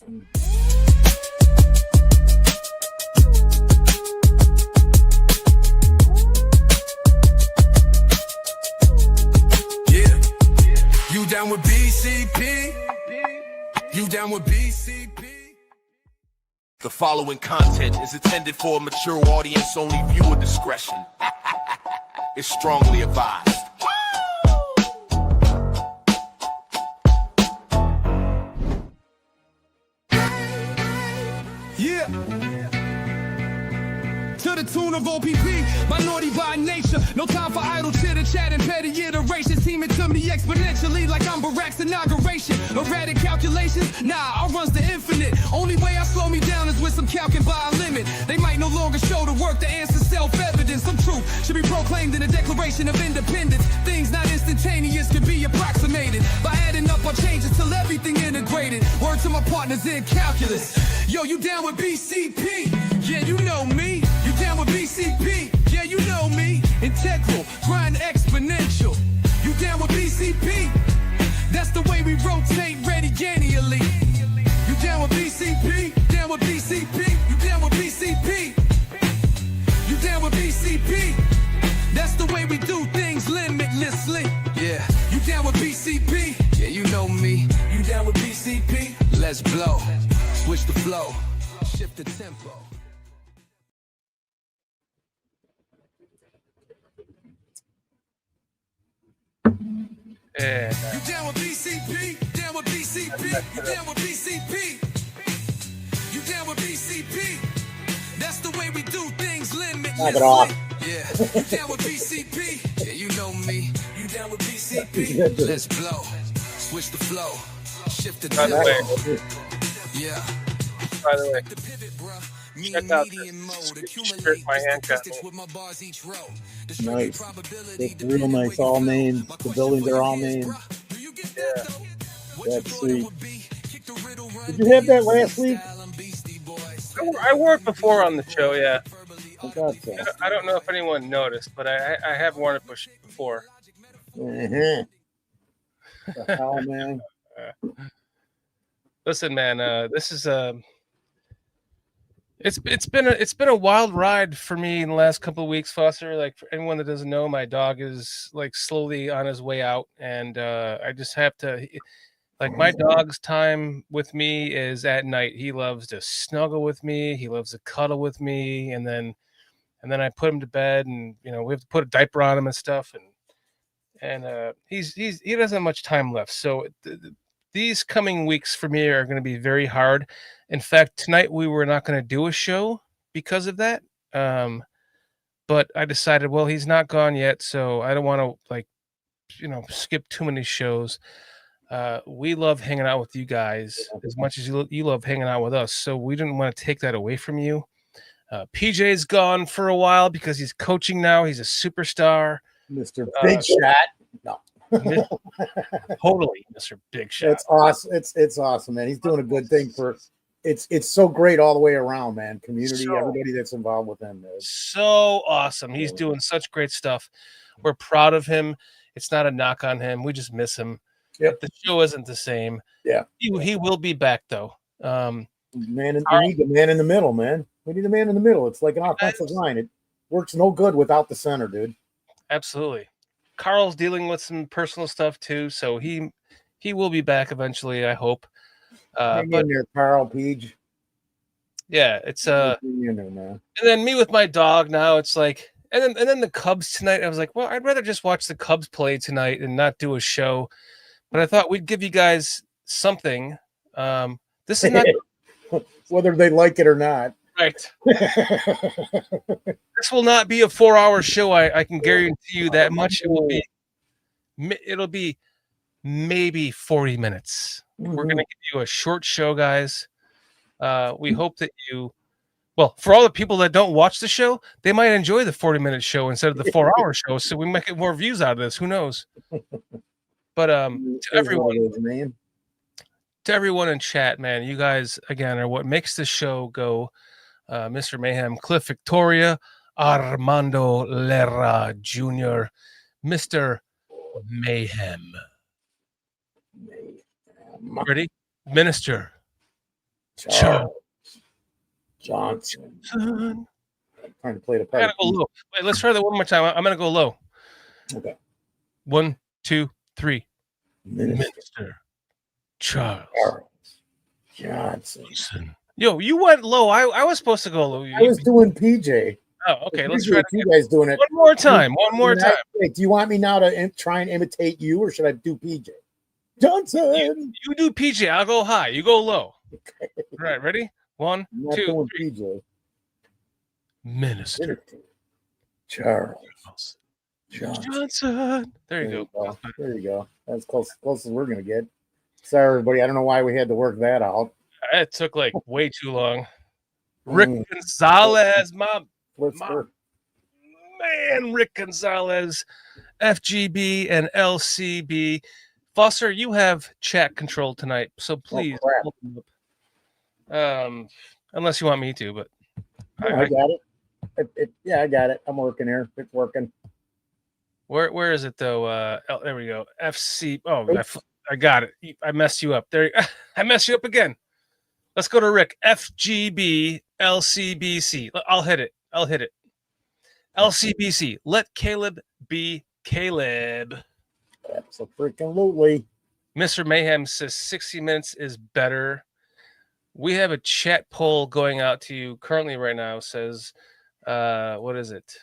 Yeah, you down with BCP? You down with BCP? The following content is intended for a mature audience. Only viewer discretion is strongly advised. Yeah. To the tune of OPP, minority by nature. No time for idle chitter chat and petty iterations. Teaming to me exponentially like I'm Barack's inauguration. Erratic calculations, nah, I runs the infinite. Only way I slow me down is with some calcing by a limit. They might no longer show the work, the answer's self-evident. Some truth should be proclaimed in the Declaration of Independence. Things not instantaneous can be approximated by adding up our changes till everything integrated. Word to my partners in calculus. Yo, you down with BCP? Yeah, you know me. You down with BCP? Yeah, you know me. Integral, grind exponential. You down with BCP? That's the way we rotate radiannually. You down with BCP? Down with BCP? You down with BCP? You down with BCP? That's the way we do things limitlessly. Yeah, you down with BCP? Yeah, you know me. You down with BCP? Let's blow. Switch the flow. Shift the tempo. Yeah. You down with BCP? Down with BCP? You down with BCP? You down with BCP? That's the way we do things limitlessly. Knock it off. Yeah, you down with BCP? Yeah, you know me. You down with BCP? Let's blow. Switch the flow. Shift the By the way, tempo. Yeah. by the way, The pivot, bruh. check out this shirt my hand got me. Nice. It's real nice, all named. The buildings are all named. Yeah. That's sweet. Did you have that last week? I wore it before on the show, yeah. I thought so. I don't know if anyone noticed, but I have worn it before. Uh-huh. The hell, man. Listen, man, this is it's been a wild ride for me in the last couple of weeks, Foster. Like, for anyone that doesn't know, my dog is like slowly on his way out, and I just have to, like, my dog's time with me is at night. He loves to snuggle with me, he loves to cuddle with me, and then I put him to bed, and we have to put a diaper on him and stuff, and he doesn't have much time left. So these coming weeks for me are going to be very hard. In fact, tonight we were not going to do a show because of that. But I decided, well, he's not gone yet, so I don't want to skip too many shows. We love hanging out with you guys as much as you love hanging out with us. So we didn't want to take that away from you. PJ's gone for a while because he's coaching now. He's a superstar. Mr. Big Shot. No. Totally, Mr. Big Shot. It's awesome. It's awesome, man. He's doing a good thing for it's so great all the way around, man. Community, everybody that's involved with him. So awesome. He's doing such great stuff. We're proud of him. It's not a knock on him. We just miss him. Yep. The show isn't the same. Yeah. He will be back though. We need the man in the middle, man. We need a man in the middle. It's like an offensive line. It works no good without the center, dude. Absolutely. Carl's dealing with some personal stuff too, so he will be back eventually, I hope. Hang in there, Carl Peach. Yeah, it's Hang in there, man. And then me with my dog now, it's like, and then the Cubs tonight. I was like, well, I'd rather just watch the Cubs play tonight and not do a show. But I thought we'd give you guys something. This is not whether they like it or not. Right. This will not be a 4-hour show. I can guarantee you that much. It'll be maybe 40 minutes. Mm-hmm. We're going to give you a short show, guys. We hope that for all the people that don't watch the show, they might enjoy the 40-minute show instead of the 4-hour show. So we might get more views out of this. Who knows? But to everyone in chat, man, you guys again are what makes the show go. Mr. Mayhem, Cliff Victoria, Armando Lera Jr., Mr. Mayhem. Ready? Minister Charles Johnson. Son. I'm trying to play the I part. gotta go low. Wait, let's try that one more time. I'm gonna go low. Okay. 1, 2, 3. Minister Minister Charles Johnson. Yo, you went low. I was supposed to go low. I was doing PJ. Oh, okay. Let's try it You again. guys doing it One more time. One more time. Wait, do you want me now to try and imitate you, or should I do PJ Johnson? You do PJ. I'll go high. You go low. Okay. All right. Ready? 1, I'm not 2, doing 3. PJ. Minister Charles Johnson. There you go. There you go. That's close as we're gonna get. Sorry, everybody. I don't know why we had to work that out. It took like way too long. Rick Gonzalez, my man, Rick Gonzalez, FGB and LCB. Foster, you have chat control tonight, so please. Unless you want me to, but I got it. Yeah, I got it. I'm working here. It's working. Where is it though? There we go. FC. Oh, I got it. I messed you up. There. I messed you up again. Let's go to Rick. FGB LCBC. I'll hit it. LCBC. Let Caleb be Caleb. Absolutely. Mr. Mayhem says 60 minutes is better. We have a chat poll going out to you currently right now. Says, what is it?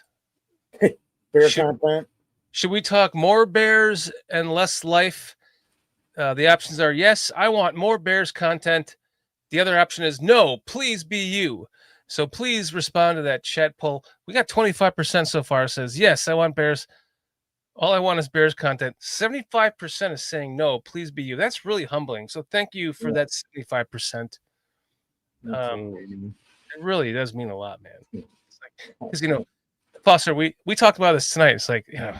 Bear content. Should we talk more bears and less life? The options are yes, I want more bears content. The other option is no, please be you. So please respond to that chat poll. We got 25% so far. Says yes, I want bears. All I want is bears content. 75% is saying no, please be you. That's really humbling. So thank you for that 75%. It really does mean a lot, man. Because Foster, we talked about this tonight. It's like, I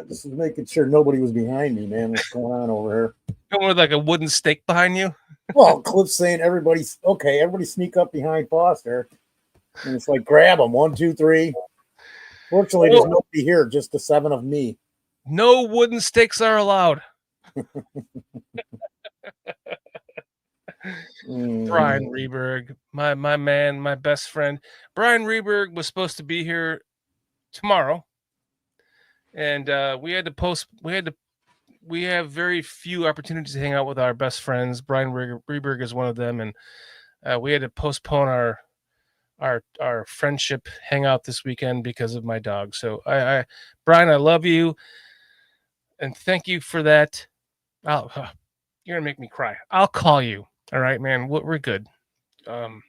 just was making sure nobody was behind me, man. What's going on over here? Going with like a wooden stake behind you. Well, Cliff's saying everybody sneak up behind Foster. And it's like, grab them. 1, 2, 3. Fortunately, there's nobody here, just the 7 of me. No wooden stakes are allowed. Brian Reberg, my man, my best friend. Brian Reberg was supposed to be here tomorrow. And we have very few opportunities to hang out with our best friends. Brian Reberg is one of them, and we had to postpone our friendship hangout this weekend because of my dog. So Brian, I love you, and thank you for that. You're gonna make me cry. I'll call you. All right, man. We're good. Damn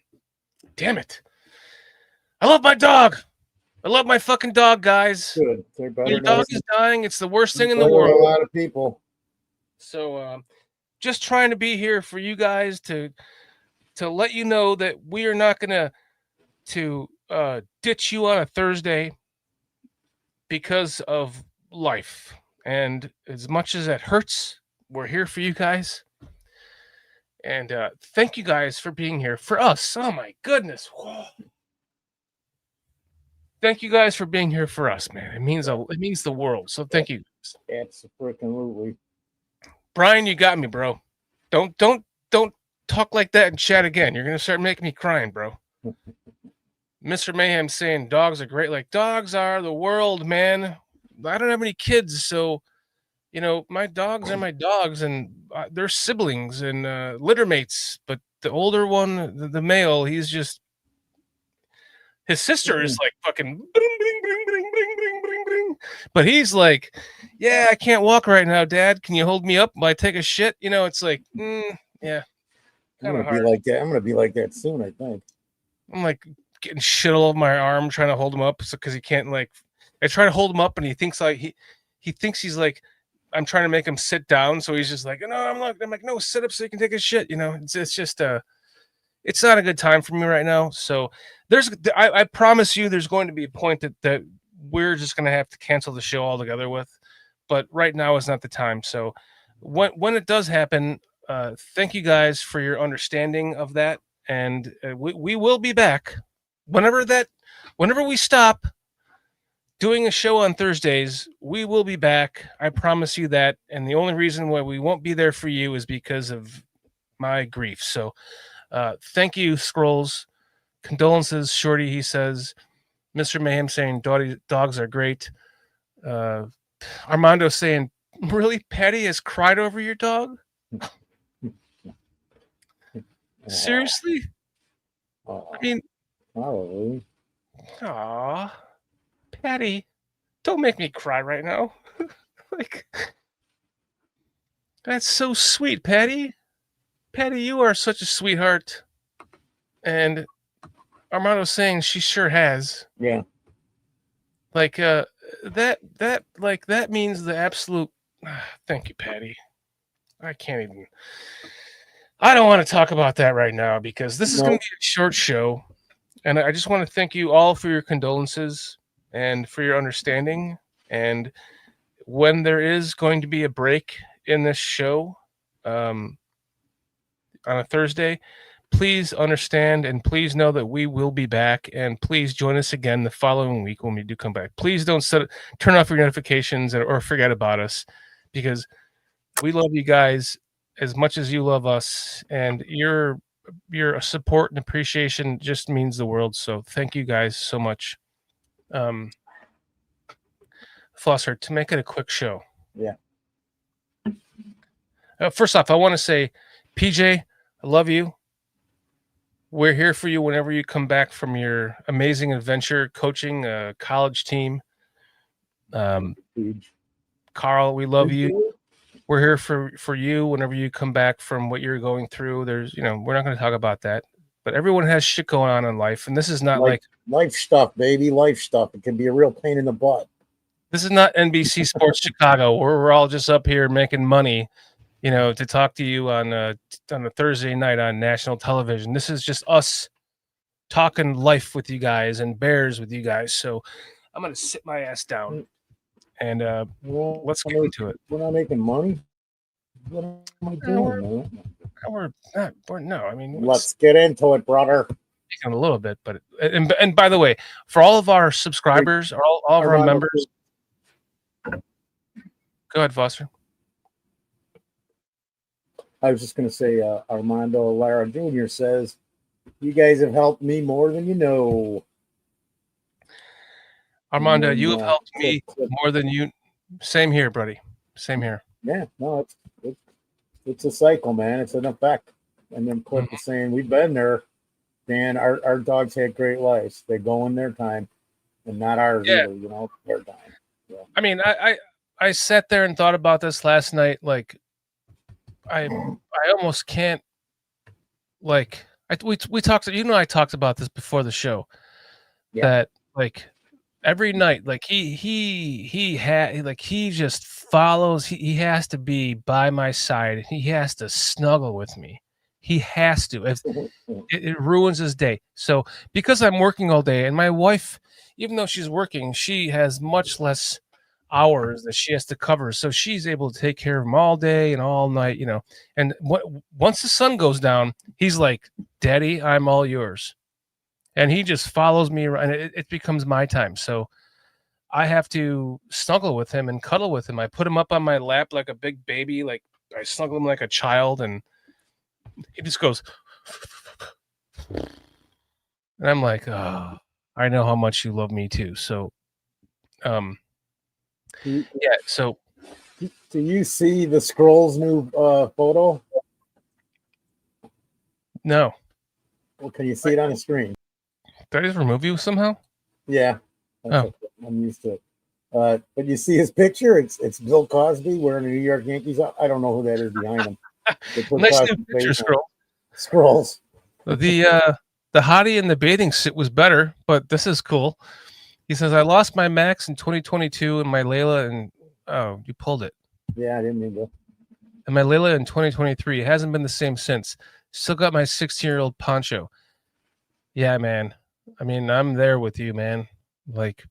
it. I love my dog. I love my fucking dog, guys. Good. Your dog is dying. It's the worst thing in the world. A lot of people. So just trying to be here for you guys to let you know that we are not going to ditch you on a Thursday because of life. And as much as that hurts, we're here for you guys. And thank you guys for being here for us. Oh, my goodness. Whoa. Thank you guys for being here for us, man. It means the world. So thank you. Absolutely. Brian, you got me, bro. Don't talk like that and chat again. You're gonna start making me crying, bro. Mr. Mayhem saying dogs are great. Like, dogs are the world, man. I don't have any kids, so my dogs are my dogs, and they're siblings and litter mates. But the older one, the male, he's just. His sister is like fucking bring, bring, bring, bring, bring, bring, bring, bring. But he's like, yeah, I can't walk right now, Dad. Can you hold me up while I take a shit? It's like, yeah. I'm gonna be like that. I'm gonna be like that soon, I think. I'm like getting shit all over my arm trying to hold him up because he can't I try to hold him up and he thinks like he thinks he's like I'm trying to make him sit down, so he's just like, no, I'm like, no, sit up so you can take a shit. It's just it's not a good time for me right now. So I promise you there's going to be a point that we're just going to have to cancel the show altogether with, but right now is not the time. So when it does happen, thank you guys for your understanding of that. And we will be back whenever we stop doing a show on Thursdays. We will be back. I promise you that. And the only reason why we won't be there for you is because of my grief. So Thank you, Scrolls. Condolences, Shorty. He says. Mr. Mayhem saying dogs are great. Armando saying, really, Patty has cried over your dog? Seriously? I mean, probably. Aw, Patty, don't make me cry right now. Like, that's so sweet, Patty. Patty, you are such a sweetheart. And Armando's saying she sure has. Yeah. Like, that means the absolute. Thank you, Patty. I can't even. I don't want to talk about that right now because this is going to be a short show. And I just want to thank you all for your condolences and for your understanding. And when there is going to be a break in this show on a Thursday, please understand and please know that we will be back. And please join us again the following week when we do come back. Please don't turn off your notifications or forget about us because we love you guys as much as you love us. And your support and appreciation just means the world. So thank you guys so much. Foster, to make it a quick show. Yeah. First off, I want to say, PJ, I love you. We're here for you whenever you come back from your amazing adventure coaching a college team. Carl, we love you. We're here for you whenever you come back from what you're going through. There's, we're not going to talk about that, but everyone has shit going on in life. And this is not like life stuff, baby, life stuff. It can be a real pain in the butt. This is not NBC Sports Chicago where we're all just up here making money, to talk to you on a Thursday night on national television. This is just us talking life with you guys and bears with you guys. So I'm going to sit my ass down and let's get into it. We're not making money. What am I doing, man? No, I mean, let's get into it, brother. A little bit, but and by the way, for all of our subscribers, all of our members, go ahead, Foster. I was just going to say, Armando Lara Jr. says, "You guys have helped me more than you know." Armando, you have helped me more than you. Same here, buddy. Same here. Yeah, no, it's a cycle, man. It's an effect. And then Cliff is saying, we've been there. Dan, our dogs had great lives. They go in their time and not ours either, their time. Yeah. I mean, I sat there and thought about this last night. Like, I almost can't, like, we talked, I talked about this before the show. Yeah. That, like, every night, like he just follows. He has to be by my side. He has to snuggle with me. He has to. It ruins his day. So because I'm working all day, and my wife, even though she's working, she has much less hours that she has to cover. So she's able to take care of him all day and all night. And once the sun goes down, he's like, "Daddy, I'm all yours." And he just follows me around. It becomes my time. So I have to snuggle with him and cuddle with him. I put him up on my lap like a big baby. Like I snuggle him like a child. And he just goes. And I'm like, oh, I know how much you love me too. So, yeah. So. Do you see the Scrolls' new photo? No. Well, can you see it on the screen? Did I just remove you somehow? Yeah. I'm used to it. But you see his picture? It's Bill Cosby wearing a New York Yankees. I don't know who that is behind him. Nice new picture, Scrolls. The hottie in the bathing suit was better, but this is cool. He says, I lost my Max in 2022 and my Layla and you pulled it. Yeah, I didn't mean to. And my Layla in 2023. It hasn't been the same since. Still got my 16-year-old Poncho. Yeah, man. I mean, I'm there with you, man. Like,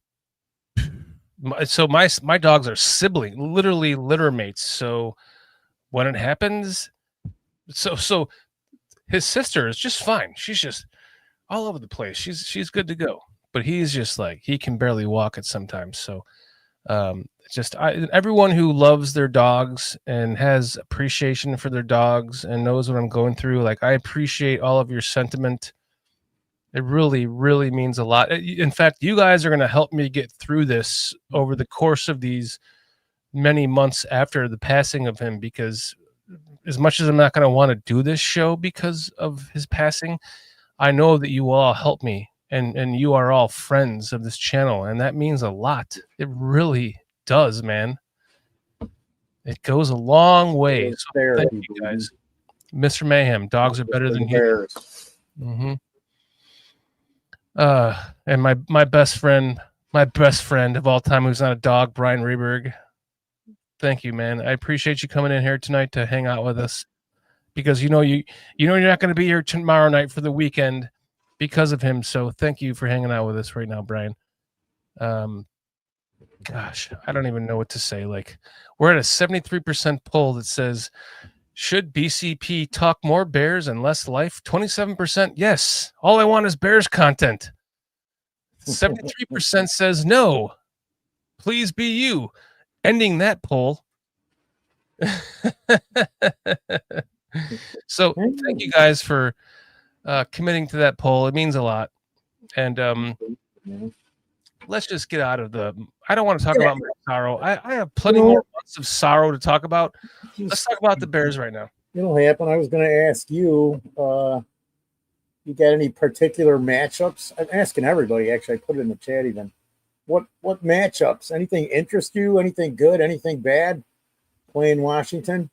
so my dogs are literally litter mates. So when it happens, so his sister is just fine. She's just all over the place. She's good to go. But he's just like, he can barely walk it sometimes. So Everyone who loves their dogs and has appreciation for their dogs and knows what I'm going through. Like, I appreciate all of your sentiment. It really, really means a lot. In fact, you guys are going to help me get through this over the course of these many months after the passing of him, because as much as I'm not going to want to do this show because of his passing, I know that you all help me, and you are all friends of this channel, and that means a lot. It really does, man. It goes a long way. So thank you guys. Mr. Mayhem, dogs are better than humans. Mm-hmm. And my best friend of all time, who's not a dog, Brian Rehberg. Thank you, man. I appreciate you coming in here tonight to hang out with us, because you're not going to be here tomorrow night for the weekend because of him. So thank you for hanging out with us right now, Brian. Gosh, I don't even know what to say. Like, we're at a 73% poll that says, should BCP talk more Bears and less life? 27% yes. All I want is Bears content. 73% says no. Please be you. Ending that poll. So thank you guys for committing to that poll. It means a lot. And let's just get out of I don't want to talk about my sorrow. I have plenty more months of sorrow to talk about. Let's talk about the Bears right now. It'll happen. I was going to ask you, you got any particular matchups? I'm asking everybody, actually. I put it in the chat even. What matchups? Anything interest you? Anything good? Anything bad? Playing Washington?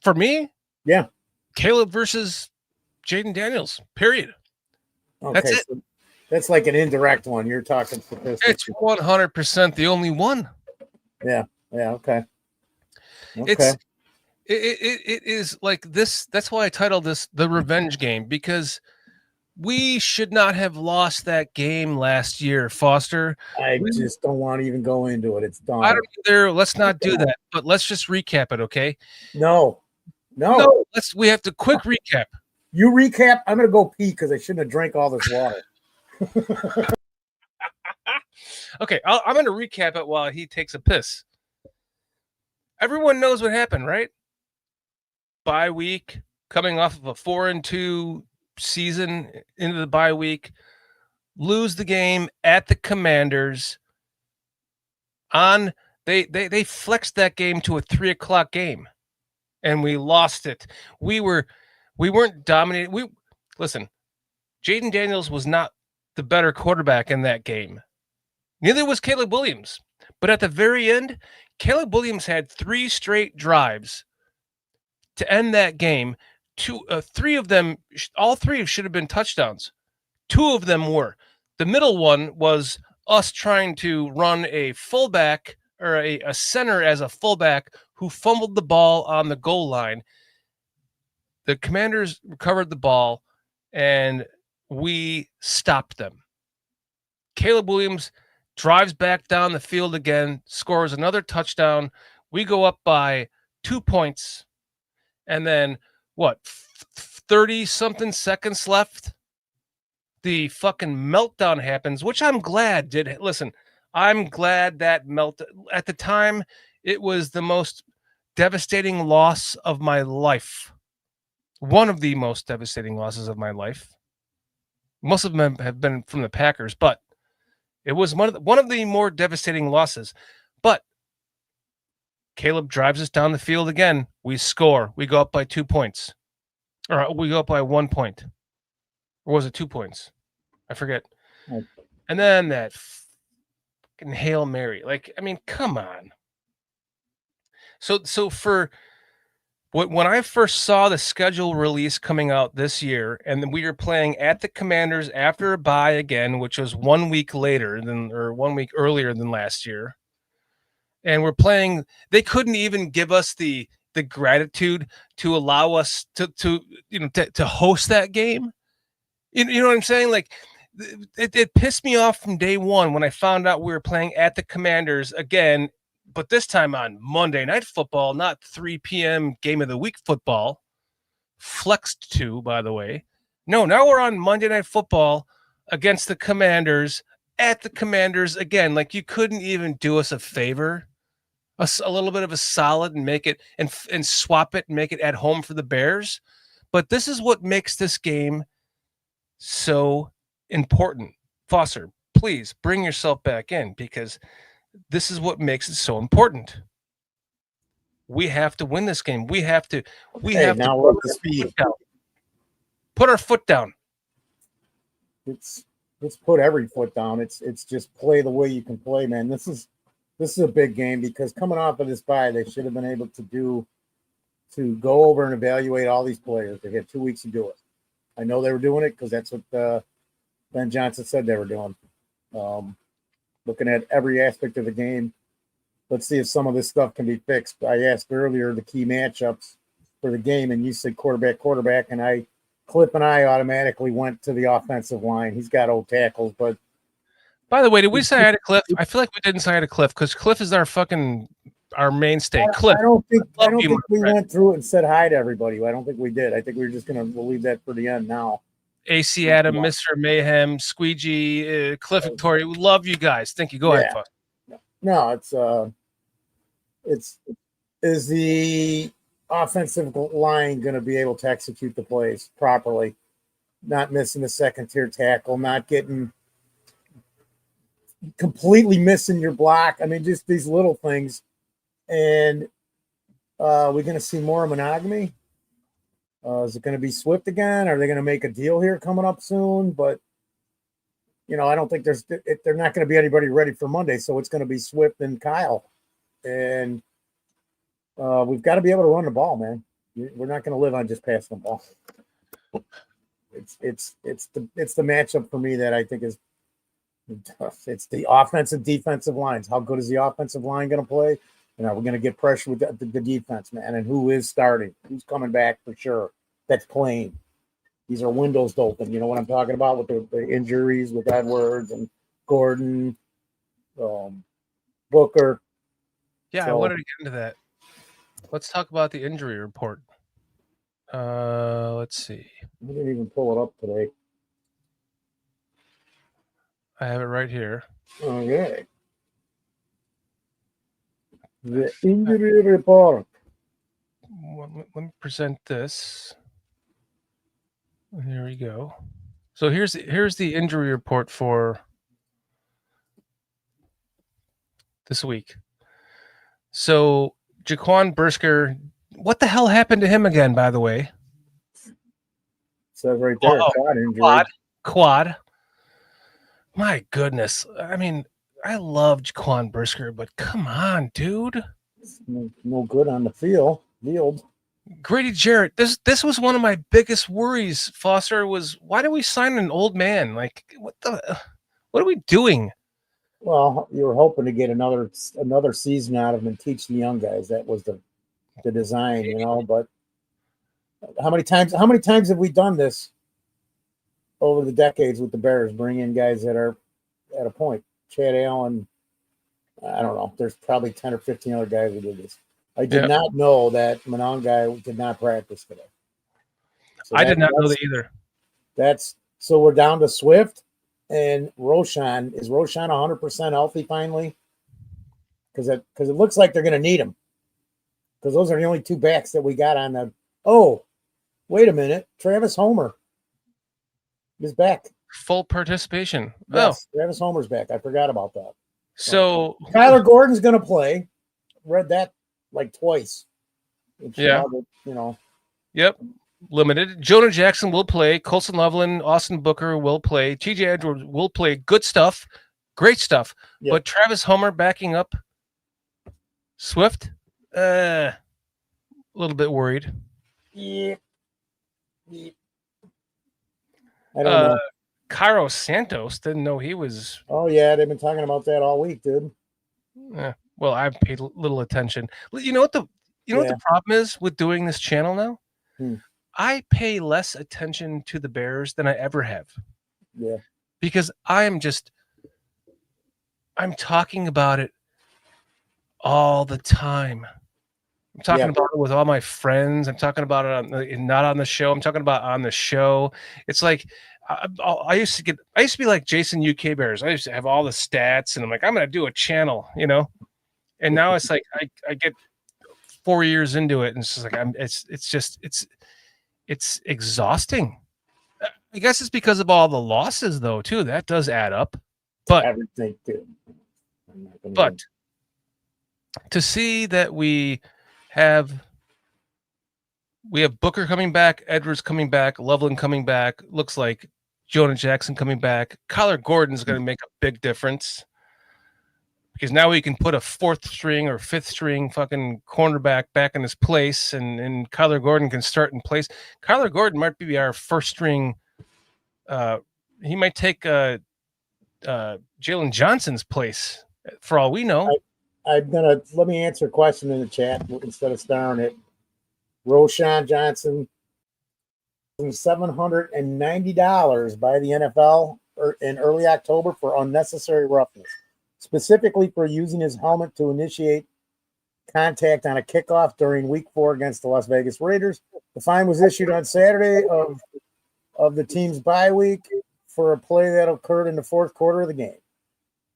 For me? Yeah. Caleb versus Jaden Daniels, period. Okay, that's it. So that's like an indirect one. You're talking statistics. It's 100% the only one. Yeah. Okay. It is like this. That's why I titled this The Revenge Game, because we should not have lost that game last year, Foster. I just don't want to even go into it. It's done. I don't either. Let's not do that. But let's just recap it, okay? No. We have to quick recap. You recap. I'm gonna go pee because I shouldn't have drank all this water. Okay, I'm gonna recap it while he takes a piss. Everyone knows what happened, right? Bye week, coming off of a 4-2 season into the bye week, lose the game at the Commanders. They flexed that game to a 3:00 game, and we lost it. We weren't dominated. Listen, Jaden Daniels was not the better quarterback in that game. Neither was Caleb Williams. But at the very end, Caleb Williams had 3 straight drives to end that game. 3 of them, all 3 should have been touchdowns. 2 of them were. The middle one was us trying to run a fullback or a center as a fullback who fumbled the ball on the goal line. The Commanders recovered the ball, and we stopped them. Caleb Williams drives back down the field again, scores another touchdown. We go up by 2 points. And then, 30-something seconds left? The fucking meltdown happens, which I'm glad did. Listen, I'm glad that at the time, it was the most devastating loss of my life. One of the most devastating losses of my life. Most of them have been from the Packers, but it was one of the more devastating losses. But Caleb drives us down the field again. We score. We go up by 2 points. Or we go up by 1 point. Or was it 2 points? I forget. Oh. And then that fucking Hail Mary. Like, I mean, come on. So for when I first saw the schedule release coming out this year, and then we were playing at the Commanders after a bye again, which was 1 week later or 1 week earlier than last year. And we're playing, they couldn't even give us the gratitude to allow us to host that game. You know what I'm saying? Like, it pissed me off from day one when I found out we were playing at the Commanders again, but this time on Monday Night Football, not 3 p.m. game of the week football. Flexed to, by the way. No, now we're on Monday Night Football against the Commanders at the Commanders again. Like, you couldn't even do us a favor, a little bit of a solid, and make it and swap it and make it at home for the Bears. But this is what makes this game so important. Foster, please bring yourself back in, because this is what makes it so important. We have to win this game. We have to. Now we're up to speed. Put our foot down. Let's put every foot down. It's just play the way you can play, man. This is a big game, because coming off of this bye, they should have been able to go over and evaluate all these players. They had 2 weeks to do it. I know they were doing it because that's what Ben Johnson said they were doing. Looking at every aspect of the game. Let's see if some of this stuff can be fixed. I asked earlier the key matchups for the game, and you said quarterback, and Cliff and I automatically went to the offensive line. He's got old tackles, but by the way, did we say hi to Cliff? I feel like we didn't say hi to Cliff, because Cliff is our mainstay. Cliff, I don't think we went through it and said hi to everybody. I don't think we did. I think we'll leave that for the end now. AC Adam, Mr. Mayhem, Squeegee, Cliff Victoria. We love you guys. Thank you. Go ahead, Foster. No, is the offensive line going to be able to execute the plays properly? Not missing the second tier tackle, not getting completely missing your block. I mean, just these little things. And we're going to see more monogamy. Is it going to be Swift again? Are they going to make a deal here coming up soon? But, I don't think they're not going to be anybody ready for Monday. So it's going to be Swift and Kyle. And we've got to be able to run the ball, man. We're not going to live on just passing the ball. It's the matchup for me that I think is tough. It's the offensive defensive lines. How good is the offensive line going to play? We're going to get pressure with the defense, man. And who is starting? Who's coming back for sure? That's playing. These are windows to open. You know what I'm talking about with the injuries with Edwards and Gordon, Booker. Yeah, I wanted to get into that. Let's talk about the injury report. Let's see. I didn't even pull it up today. I have it right here. Okay. The injury report. Let me present this. Here we go. So here's the injury report for this week. So Jaquan Brisker, what the hell happened to him again, by the way? Says right there, quad injury. Quad. My goodness. I mean, I love Jaquan Brisker, but come on, dude. No good on the field. Grady Jarrett, this was one of my biggest worries, Foster, was why did we sign an old man? Like, what are we doing? Well, you were hoping to get another season out of him and teach the young guys. That was the design, but how many times have we done this over the decades with the Bears, bring in guys that are at a point? Chad Allen, I don't know. There's probably 10 or 15 other guys who did this. I did not know that Monongai did not practice today. So I did not know that either. So we're down to Swift and Roshan. Is Roshan 100% healthy finally? Because it looks like they're going to need him. Because those are the only two backs that we got on the. Oh, wait a minute. Travis Homer is back. Full participation. Yes, Travis Homer's back. I forgot about that. So Kyler Gordon's going to play. Read that like twice. Yeah. Yep. Limited. Jonah Jackson will play. Colson Loveland, Austin Booker will play. TJ Edwards will play. Good stuff. Great stuff. Yep. But Travis Homer backing up Swift, a little bit worried. Yep. I don't know. Cairo Santos, didn't know he was. Oh, yeah. They've been talking about that all week, dude. Well, I've paid little attention. You know what the problem is with doing this channel now? I pay less attention to the Bears than I ever have. Yeah. Because I'm talking about it all the time. I'm talking about it with all my friends. I'm talking about it not on the show. I'm talking about on the show. It's like I used to be like Jason UK Bears. I used to have all the stats, and I'm like, I'm gonna do a channel, And now it's like I get 4 years into it, and it's just like it's exhausting. I guess it's because of all the losses, though, too. That does add up. But everything too. But to see that we have Booker coming back, Edwards coming back, Loveland coming back, looks like Jonah Jackson coming back. Kyler Gordon's going to make a big difference because now we can put a fourth string or fifth string fucking cornerback back in his place, and Kyler Gordon can start in place. Kyler Gordon might be our first string. He might take Jalen Johnson's place for all we know. Let me answer a question in the chat instead of starring it. Roshan Johnson, $790 by the NFL in early October for unnecessary roughness, specifically for using his helmet to initiate contact on a kickoff during Week 4 against the Las Vegas Raiders. The fine was issued on Saturday of the team's bye week for a play that occurred in the fourth quarter of the game.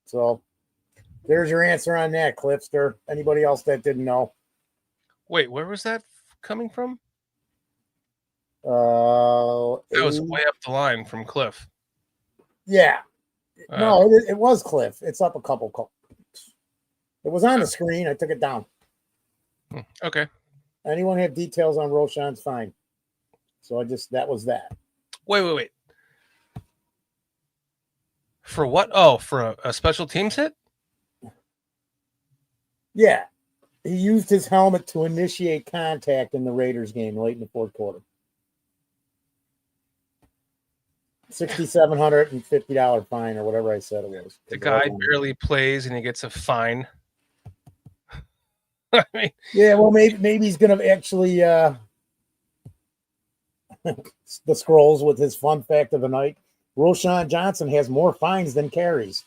So there's your answer on that, Cliffster. Anybody else that didn't know? Wait, where was that coming from? That was way up the line from Cliff. Yeah. No, it was Cliff. It's up a couple. It was on the screen. I took it down. Okay. Anyone have details on Roshan's fine? So that was that. Wait. For what? Oh, for a special teams hit? Yeah. He used his helmet to initiate contact in the Raiders game late in the fourth quarter. $6,750 fine or whatever I said it was. The guy barely plays and he gets a fine. I mean, yeah, well, maybe he's going to actually the scrolls with his fun fact of the night. Roshan Johnson has more fines than carries.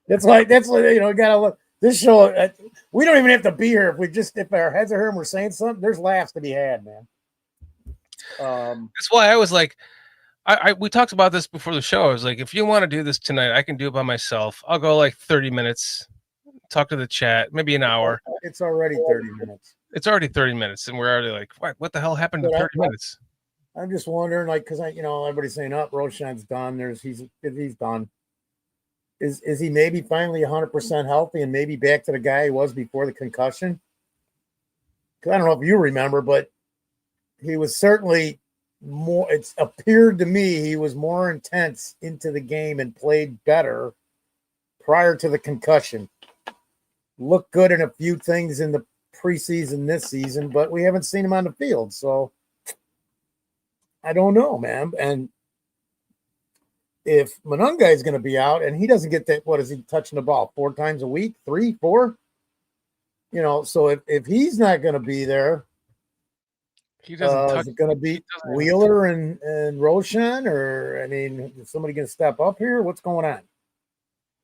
That's like gotta look. This show, we don't even have to be here if our heads are here and we're saying something. There's laughs to be had, man. That's why I was like, we talked about this before the show. I was like, if you want to do this tonight, I can do it by myself. I'll go like 30 minutes, talk to the chat, maybe an hour. It's already 30 minutes. It's already 30 minutes, and we're already like, what the hell happened to 30 minutes? I'm just wondering, like, because everybody's saying, Roshan's done. He's done. Is he maybe finally 100% healthy and maybe back to the guy he was before the concussion? Because I don't know if you remember, but he was certainly more. It's appeared to me he was more intense into the game and played better prior to the concussion. Looked good in a few things in the preseason this season, but we haven't seen him on the field, so I don't know, man. And if Monunga is going to be out and he doesn't get that, what is he touching the ball 4 times a week, 3, 4? So if he's not going to be there, he doesn't. Is it going to be Wheeler and Roshan, or is somebody going to step up here? What's going on?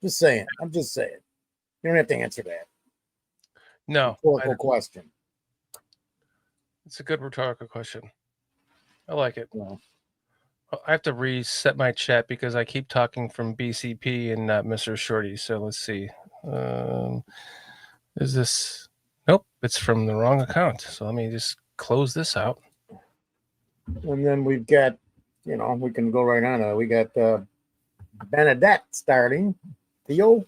Just saying. I'm just saying. You don't have to answer that. No, rhetorical question. It's a good rhetorical question. I like it. No. I have to reset my chat because I keep talking from BCP and not Mr. Shorty. So let's see. Is this? Nope, it's from the wrong account. So let me just close this out. And then we've got, we can go right on. We got Benedette starting. Theo.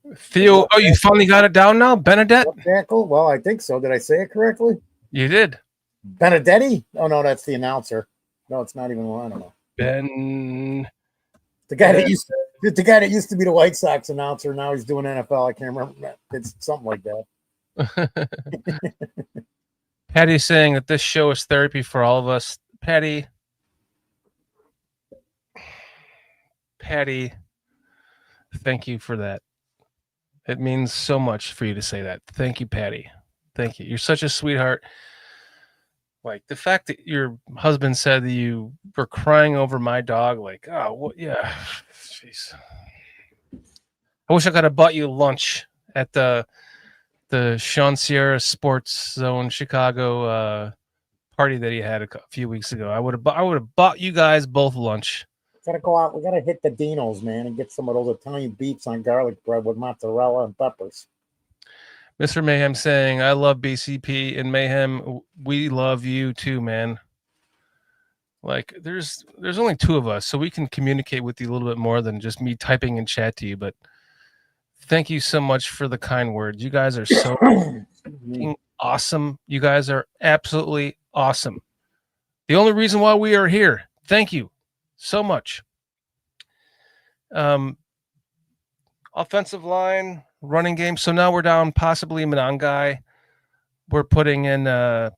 Oh, you finally got it down now, Benedette? Well, I think so. Did I say it correctly? You did. Benedetti? Oh no, that's the announcer. No, it's not even one. I don't know. The guy that used to be the White Sox announcer. Now he's doing NFL. I can't remember. It's something like that. Patty's saying that this show is therapy for all of us. Patty, thank you for that. It means so much for you to say that. Thank you, Patty. Thank you. You're such a sweetheart. Like the fact that your husband said that you were crying over my dog, like, oh, well, yeah, jeez. I wish I could have bought you lunch at the the Sean Sierra Sports Zone Chicago party that he had a few weeks ago. I would have bought you guys both lunch. Gotta go out. We gotta hit the Dinos, man, and get some of those Italian beefs on garlic bread with mozzarella and peppers. Mr. Mayhem saying, I love BCP, and Mayhem, we love you too, man. Like, there's only two of us, so we can communicate with you a little bit more than just me typing in chat to you. But thank you so much for the kind words. You guys are so awesome. You guys are absolutely awesome. The only reason why we are here. Thank you so much. Offensive line, running game. So now we're down possibly Menangai. We're putting in a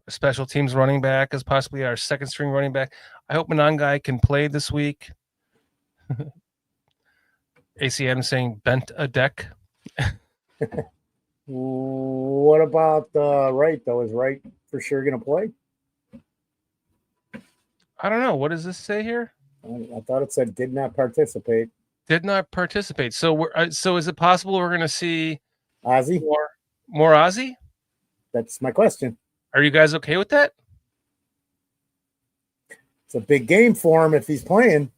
special teams running back as possibly our second string running back. I hope Menangai can play this week. ACM saying bent a deck. What about Wright, though? Is Wright for sure going to play? I don't know. What does this say here? I thought it said did not participate. Did not participate. So so is it possible we're going to see Ozzy? More Ozzy? That's my question. Are you guys okay with that? It's a big game for him if he's playing.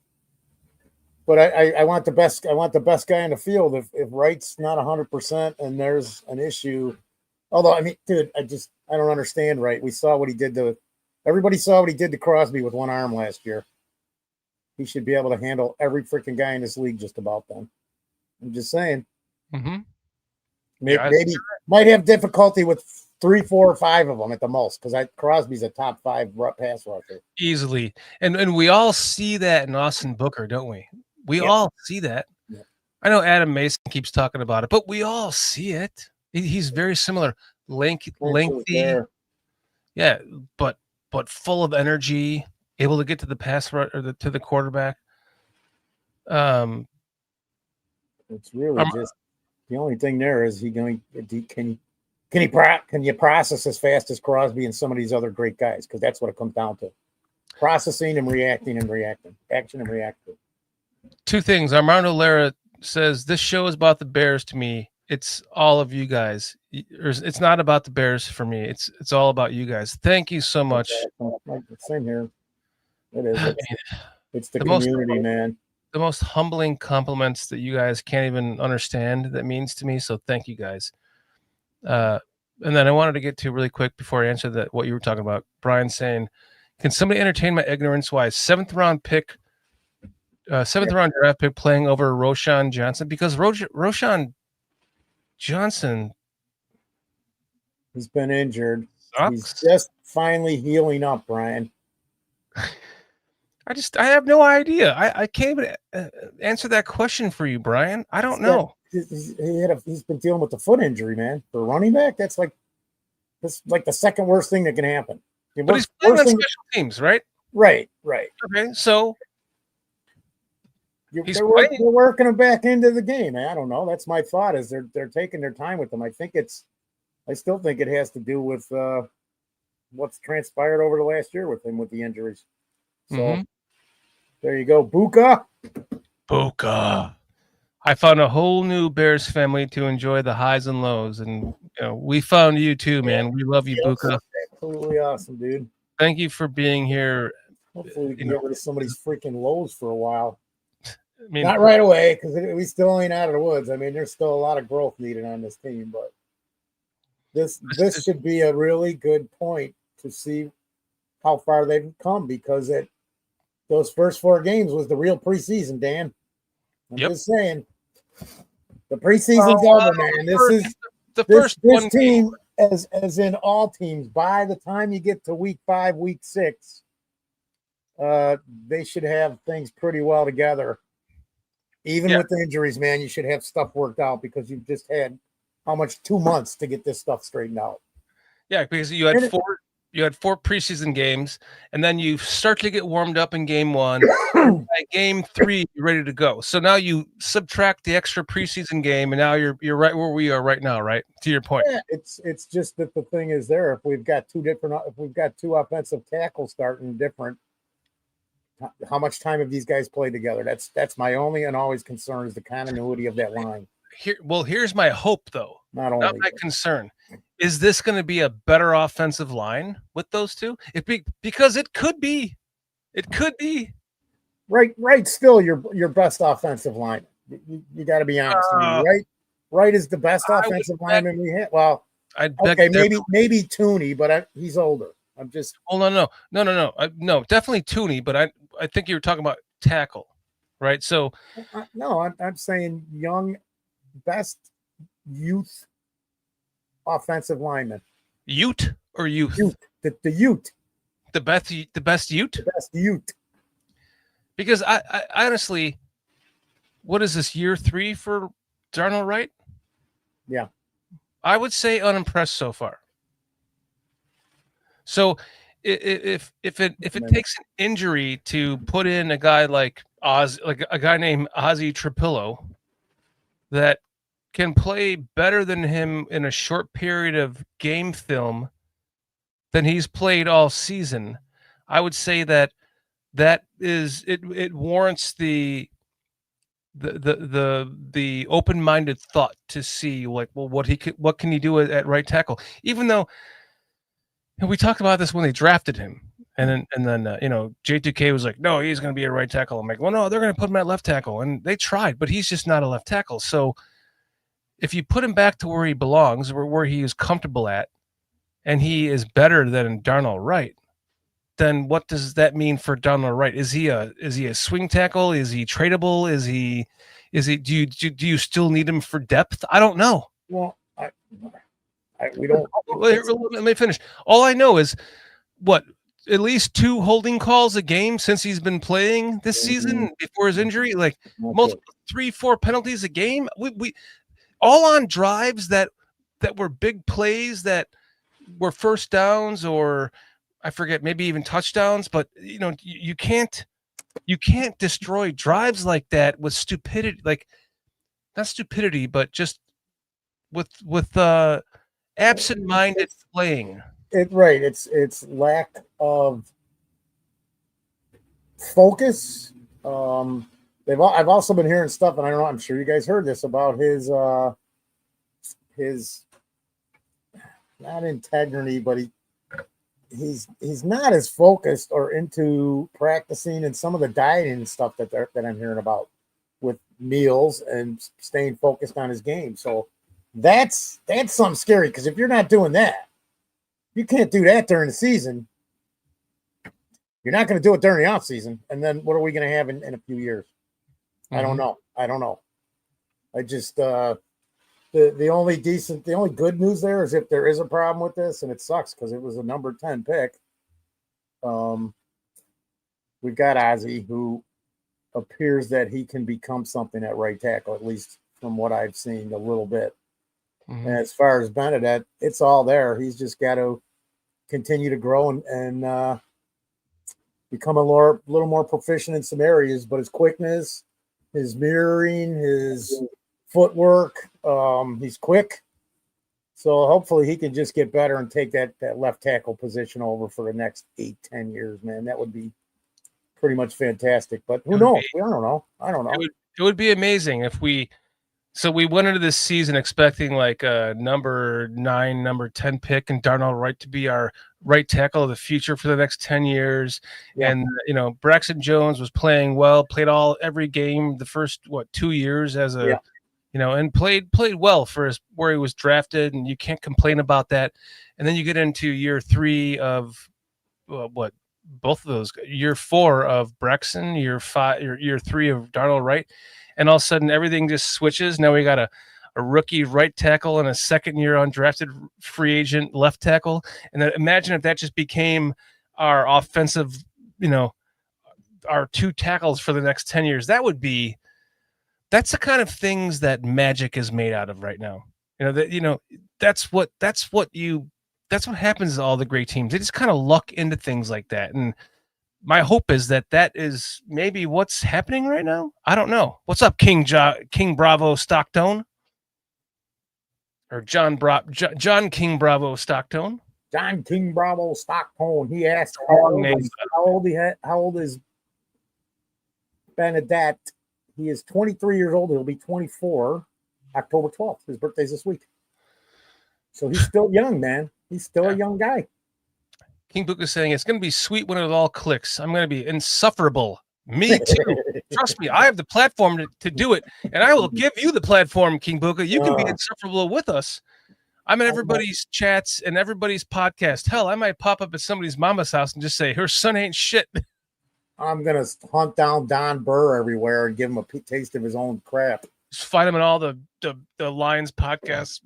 But I want the best. I want the best guy in the field. If Wright's not 100% and there's an issue, although I mean, dude, I don't understand Wright. We saw what he did to. Everybody saw what he did to Crosby with one arm last year. He should be able to handle every freaking guy in this league just about then. I'm just saying. Mm-hmm. Maybe might have difficulty with 3, 4, or 5 of them at the most because Crosby's a top 5 pass rusher. Easily. And we all see that in Austin Booker, don't we? We all see that. Yeah. I know Adam Mason keeps talking about it, but we all see it. He's very similar. Lengthy. Yeah, but full of energy, able to get to the pass rush or to the quarterback. It's really just the only thing there is can you process as fast as Crosby and some of these other great guys? Because that's what it comes down to. Processing and reacting. Action and reacting. Two things. Armando Lara says, this show is about the Bears to me. It's all of you guys. It's not about the Bears for me. It's all about you guys. Thank you so much. Same here. It is. It's the community, man. The most humbling compliments that you guys can't even understand that means to me. So thank you guys. And then I wanted to get to really quick before I answer that what you were talking about. Brian saying, can somebody entertain my ignorance why seventh round round draft pick playing over Roshan Johnson? Because Roshan Johnson, he's been injured. Sucks. He's just finally healing up, Brian. I have no idea. I can't even answer that question for you, Brian. I don't know. He's been dealing with the foot injury, man. For a running back, that's like the second worst thing that can happen. But he's playing on special teams, right? Right. Okay, so they're working him back into the game. Man. I don't know. That's my thought. Is they're taking their time with him. I still think it has to do with what's transpired over the last year with him with the injuries. So there you go, Buka. I found a whole new Bears family to enjoy the highs and lows, and we found you too, man. We love you, Buka. Absolutely awesome, dude. Thank you for being here. Hopefully we can get rid of some of these freaking lows for a while. I mean, not right away, because we still ain't out of the woods. I mean, there's still a lot of growth needed on this team, but this should be a really good point to see how far they've come, because those first 4 games was the real preseason, Dan. I'm just saying. The preseason's over, man. This team, as in all teams, by the time you get to week 5, week 6, they should have things pretty well together. Even with the injuries, man, you should have stuff worked out, because you've just had 2 months to get this stuff straightened out. Yeah, because you had 4 preseason games, and then you start to get warmed up in game 1. By game 3, you're ready to go. So now you subtract the extra preseason game, and now you're right where we are right now, right? To your point. Yeah, it's just that the thing is there. If we've got 2 offensive tackles starting different, how much time have these guys played together? That's my only and always concern, is the continuity of that line. here's my hope, though. Not Not only my concern. Is this going to be a better offensive line with those two? Because it could be. It could be. Right. Still, your best offensive line. You got to be honest. Right is the best offensive lineman we had. Well, I'd beg okay, maybe Tooney, but he's older. I'm just. Oh no, definitely Tooney, but I think you were talking about tackle, right? So no, I'm saying young, best youth offensive lineman. Ute or youth? Youth. The Ute. The best Ute? The best Ute. Because I honestly, what is this, year 3 for Darnell Wright? Yeah. I would say unimpressed so far. So if it takes an injury to put in a guy like a guy named Ozzy Trapillo that can play better than him in a short period of game film than he's played all season, I would say that is it warrants the open-minded thought to see, like, well, what can he do at right tackle, even though, and we talked about this when they drafted him, and then J2K was like, no, he's going to be a right tackle. I'm like, well, no, they're going to put him at left tackle, and they tried, but he's just not a left tackle. So if you put him back to where he belongs, or where he is comfortable at, and he is better than Darnell Wright, then what does that mean for Darnell Wright? Is he a swing tackle? Is he tradable? Do you still need him for depth? I don't know. Well, we don't. Let me finish. All I know is at least 2 holding calls a game since he's been playing this season before his injury, like multiple 3-4 penalties a game. We all on drives that were big plays, that were first downs, or I forget, maybe even touchdowns. But you can't destroy drives like that with stupidity, like not stupidity, but just with absent-minded playing. It's lack of focus. I've also been hearing stuff, and I don't know, I'm sure you guys heard this, about his not integrity, but he's not as focused or into practicing, and some of the dieting stuff that I'm hearing about with meals and staying focused on his game. So that's something scary, because if you're not doing that, you can't do that during the season. You're not going to do it during the off season. And then what are we going to have in a few years? Mm-hmm. I don't know. I just, the only good news there is if there is a problem with this, and it sucks because it was a number 10 pick. We've got Ozzy, who appears that he can become something at right tackle, at least from what I've seen a little bit. Mm-hmm. And as far as Benedette, it's all there. He's just got to continue to grow and become a little more proficient in some areas. But his quickness, his mirroring, his footwork, he's quick. So hopefully he can just get better and take that left tackle position over for the next 8-10 years, man. That would be pretty much fantastic. But who knows? I don't know. It would be amazing if we went into this season expecting like a number 9, number 10 pick, and Darnell Wright to be our right tackle of the future for the next 10 years. Yeah. And, Braxton Jones was playing well, played every game the first, 2 years as a, and played well for where he was drafted, and you can't complain about that. And then you get into year 3 of both of those, year 4 of Braxton, year 3 of Darnell Wright. And all of a sudden everything just switches. Now we got a rookie right tackle and a second-year undrafted free agent left tackle. And then imagine if that just became our offensive, our 2 tackles for the next 10 years. That's the kind of things that Magic is made out of right now. That's what happens to all the great teams. They just kind of luck into things like that. And my hope is that is maybe what's happening right now. I don't know. What's up, King Bravo Stockton? Or John King Bravo Stockton? John King Bravo Stockton. He asked how old is Benedette? He is 23 years old. He'll be 24. October 12th. His birthday's this week. So he's still young, man. He's still a young guy. King Book is saying it's going to be sweet when it all clicks. I'm going to be insufferable. Me too. Trust me, I have the platform to do it, and I will give you the platform, King Buka. You can be insufferable with us. I'm in everybody's chats and everybody's podcast. Hell, I might pop up at somebody's mama's house and just say, her son ain't shit. I'm going to hunt down Don Burr everywhere and give him a taste of his own crap. Just find him in all the Lions podcasts.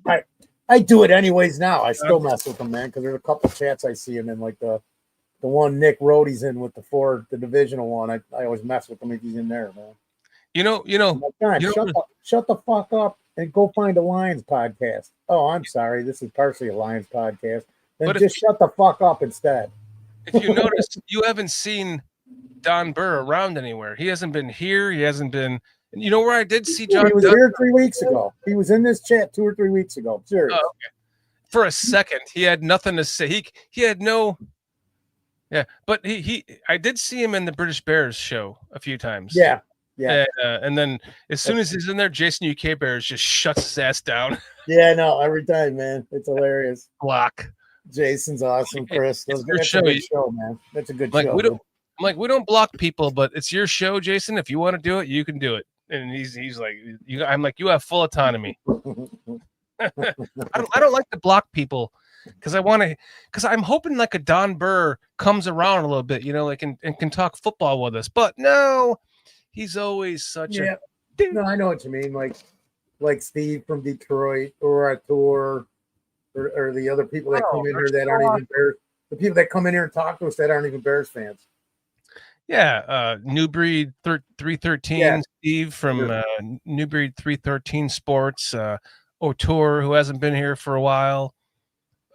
I do it anyways now. I still mess with him, man, because there's a couple chats I see him in, like the one Nick Rody's in with the divisional one. I always mess with him if he's in there, man. Shut the fuck up and go find a Lions podcast. Oh, I'm sorry. This is partially a Lions podcast. Then just shut the fuck up instead. If you notice, you haven't seen Don Burr around anywhere. He hasn't been here. He hasn't been. You know where I did see John? He was here 3 weeks ago. He was in this chat 2 or 3 weeks ago. Serious. Oh, okay. For a second, he had nothing to say. He had no. Yeah, but I did see him in the British Bears show a few times. Yeah. And then as soon as he's in there, Jason UK Bears just shuts his ass down. Yeah, no, every time, man. It's hilarious. Block. Jason's awesome, Chris. That's a good show, man. That's a good show. We don't block people, but it's your show, Jason. If you want to do it, you can do it. And he's like, I'm like, you have full autonomy. I don't like to block people because I'm hoping like a Don Burr comes around a little bit, like and can talk football with us. But no, he's always such a. No, I know what you mean. Like Steve from Detroit or Artur or the other people that come in here that aren't even Bears. The people that come in here and talk to us that aren't even Bears fans. Yeah, New Breed 313, Steve from New Breed 313 Sports, O'Toole, who hasn't been here for a while.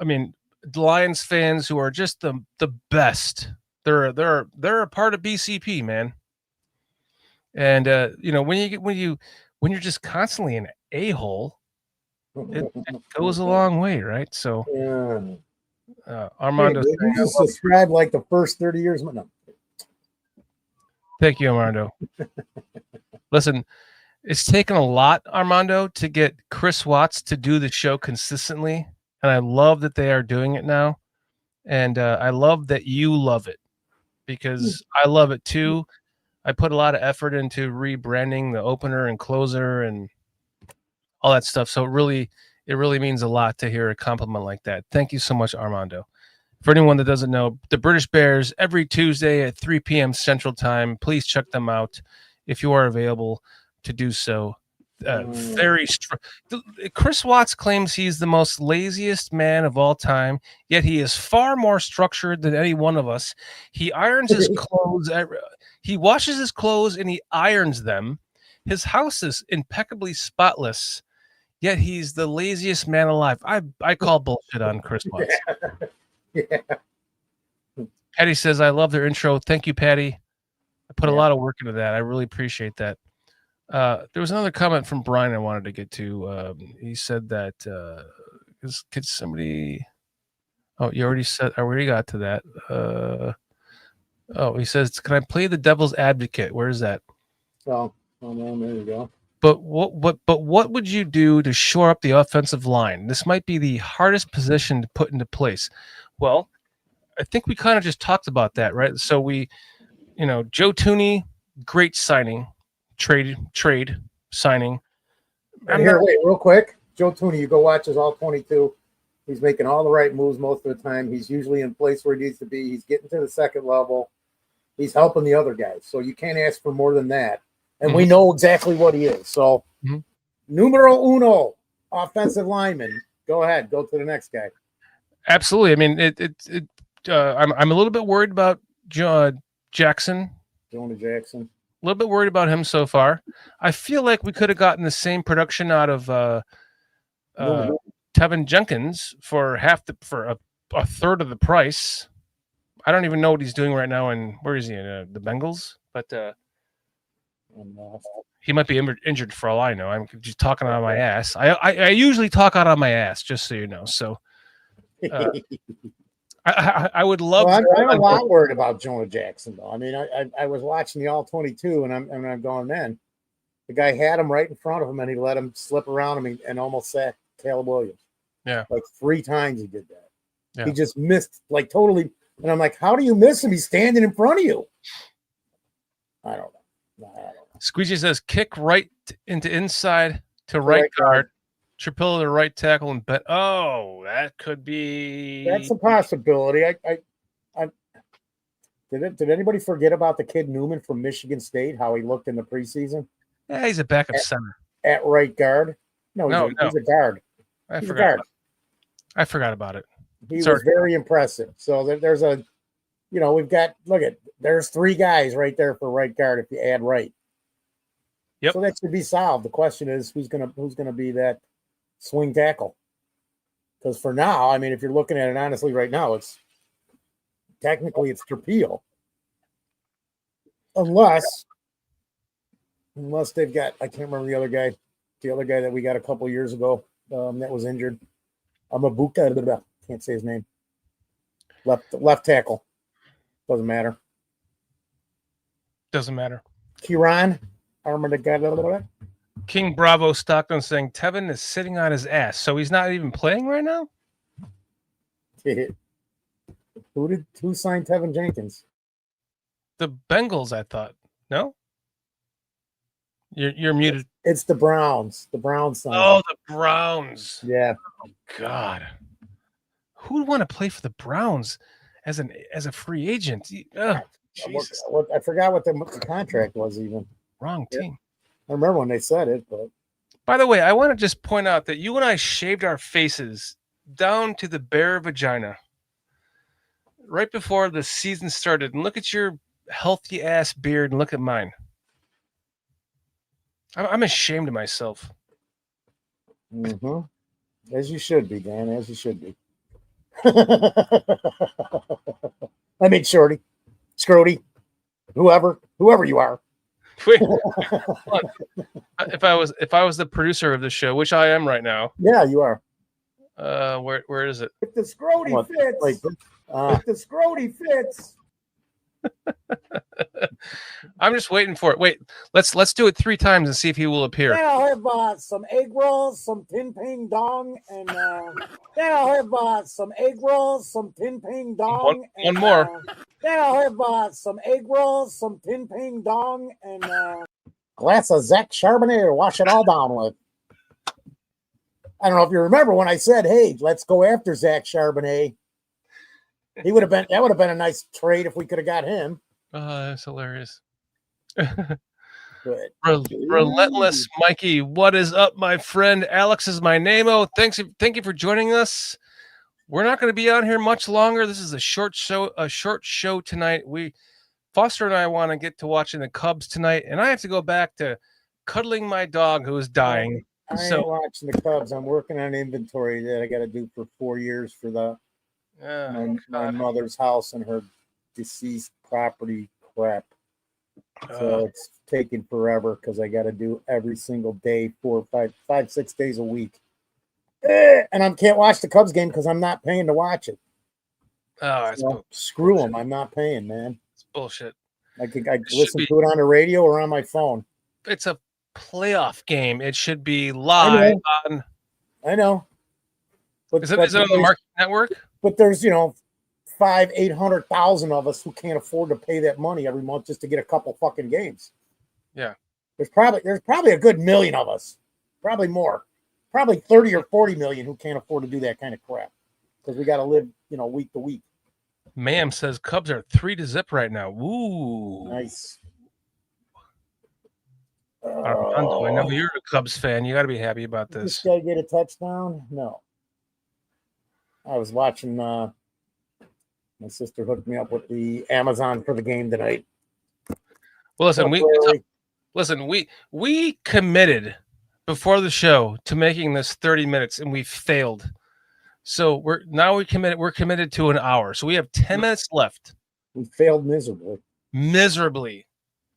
I mean, Lions fans who are just the best. They're a part of BCP, man. And when you're just constantly an a-hole, it goes a long way, right? So Armando, you just subscribed like the first 30 years. No. Thank you, Armando. Listen, it's taken a lot, Armando, to get Chris Watts to do the show consistently, and I love that they are doing it now, and I love that you love it because I love it too. I put a lot of effort into rebranding the opener and closer and all that stuff, so it really means a lot to hear a compliment like that. Thank you so much, Armando. For anyone that doesn't know, the British Bears every Tuesday at 3 p.m. Central Time. Please check them out if you are available to do so. Chris Watts claims he's the most laziest man of all time, yet he is far more structured than any one of us. He irons his clothes. He washes his clothes and he irons them. His house is impeccably spotless, yet he's the laziest man alive. I call bullshit on Chris Watts. Yeah. Patty says, I love their intro. Thank you, Patty. I put a lot of work into that. I really appreciate that. There was another comment from Brian I wanted to get to. He said that could somebody you already said I already got to that. He says, can I play the devil's advocate? Where is that? Oh no, there you go. But what would you do to shore up the offensive line? This might be the hardest position to put into place. Well, I think we kind of just talked about that, right? So Joe Thuney, great signing, trade signing. Wait, real quick. Joe Thuney, you go watch his all 22. He's making all the right moves most of the time. He's usually in place where he needs to be. He's getting to the second level. He's helping the other guys. So you can't ask for more than that. And we know exactly what he is. So numero uno, offensive lineman. Go ahead. Go to the next guy. Absolutely. I mean, I'm a little bit worried about Jackson. Jonah Jackson. A little bit worried about him so far. I feel like we could have gotten the same production out of Tevin Jenkins for a third of the price. I don't even know what he's doing right now. And where is he? In the Bengals? But he might be injured for all I know. I'm just talking out of my ass. I usually talk out of my ass, just so you know. So I would love. Well, I'm a lot worried about Jonah Jackson, though. I mean, I was watching the all 22, and I'm going, man. The guy had him right in front of him, and he let him slip around him and almost sacked Caleb Williams. Yeah. Like 3 times he did that. Yeah. He just missed, like, totally. And I'm like, how do you miss him? He's standing in front of you. I don't know. Squeegee says kick right into inside to right guard. Tripilla to right tackle and bet. Oh, that could be. That's a possibility. Did anybody forget about the kid Newman from Michigan State? How he looked in the preseason? Yeah, he's a backup center at right guard. No, he's a guard. I forgot about it. He was very impressive. So there's a, we've got, there's 3 guys right there for right guard if you add right. Yep. So that should be solved. The question is who's gonna be that swing tackle? Because for now, I mean, if you're looking at it honestly right now, it's Trapillo. Unless they've got, I can't remember the other guy that we got a couple years ago that was injured. Amabuka, can't say his name. Left tackle. Doesn't matter. Kieran Armada. King Bravo Stockton saying Tevin is sitting on his ass, so he's not even playing right now. Who signed Tevin Jenkins? The Bengals, I thought. No, you're muted. It's the Browns. The Browns signed. Oh, the Browns. Yeah. Oh, God, who would want to play for the Browns as a free agent? Jesus. I forgot what the contract was even. Wrong team. I remember when they said it, but. By the way, I want to just point out that you and I shaved our faces down to the bare vagina right before the season started. And look at your healthy ass beard and look at mine. I'm ashamed of myself. Mm-hmm. As you should be, Dan. As you should be. I mean, Shorty, Scrody, whoever you are. Wait, if I was the producer of the show, which I am right now. Yeah, you are. Where is it? If the Scrody fits. If the Scrody fits. I'm just waiting for it. Wait, let's do it 3 times and see if he will appear. Then I'll have some egg rolls, some tin ping dong, and then I'll have some egg rolls, some tin ping dong. One more. Then I'll have some egg rolls, some tin ping dong, and glass of Zach Charbonnet to wash it all down with. I don't know if you remember when I said, "Hey, let's go after Zach Charbonnet." That would have been a nice trade if we could have got him. That's hilarious. Good. Relentless Mikey, what is up, my friend? Alex is my name-o. Thank you for joining us. We're not going to be on here much longer. This is a short show tonight. Foster and I want to get to watching the Cubs tonight, and I have to go back to cuddling my dog who is dying. I ain't watching the Cubs. I'm working on inventory that I got to do for 4 years for my mother's house and her deceased property crap. So it's taking forever because I got to do every single day, 4, 5, 6 days a week. And I can't watch the Cubs game because I'm not paying to watch it. Screw them. I'm not paying, man. It's bullshit. I listen to it on the radio or on my phone. It's a playoff game. It should be live on. I know. But, is it on the Market Network? But there's 500,000 of us who can't afford to pay that money every month just to get a couple fucking games. Yeah. There's probably a good million of us, probably more, probably 30 or 40 million who can't afford to do that kind of crap because we got to live, week to week. Ma'am says Cubs are 3-0 right now. Ooh, nice. Armando, I know you're a Cubs fan. You got to be happy about this. This guy get a touchdown? No. I was watching. My sister hooked me up with the Amazon for the game tonight. Well, listen, we committed before the show to making this 30 minutes, and we failed. So we're committed to an hour. So we have 10 minutes left. We failed miserably.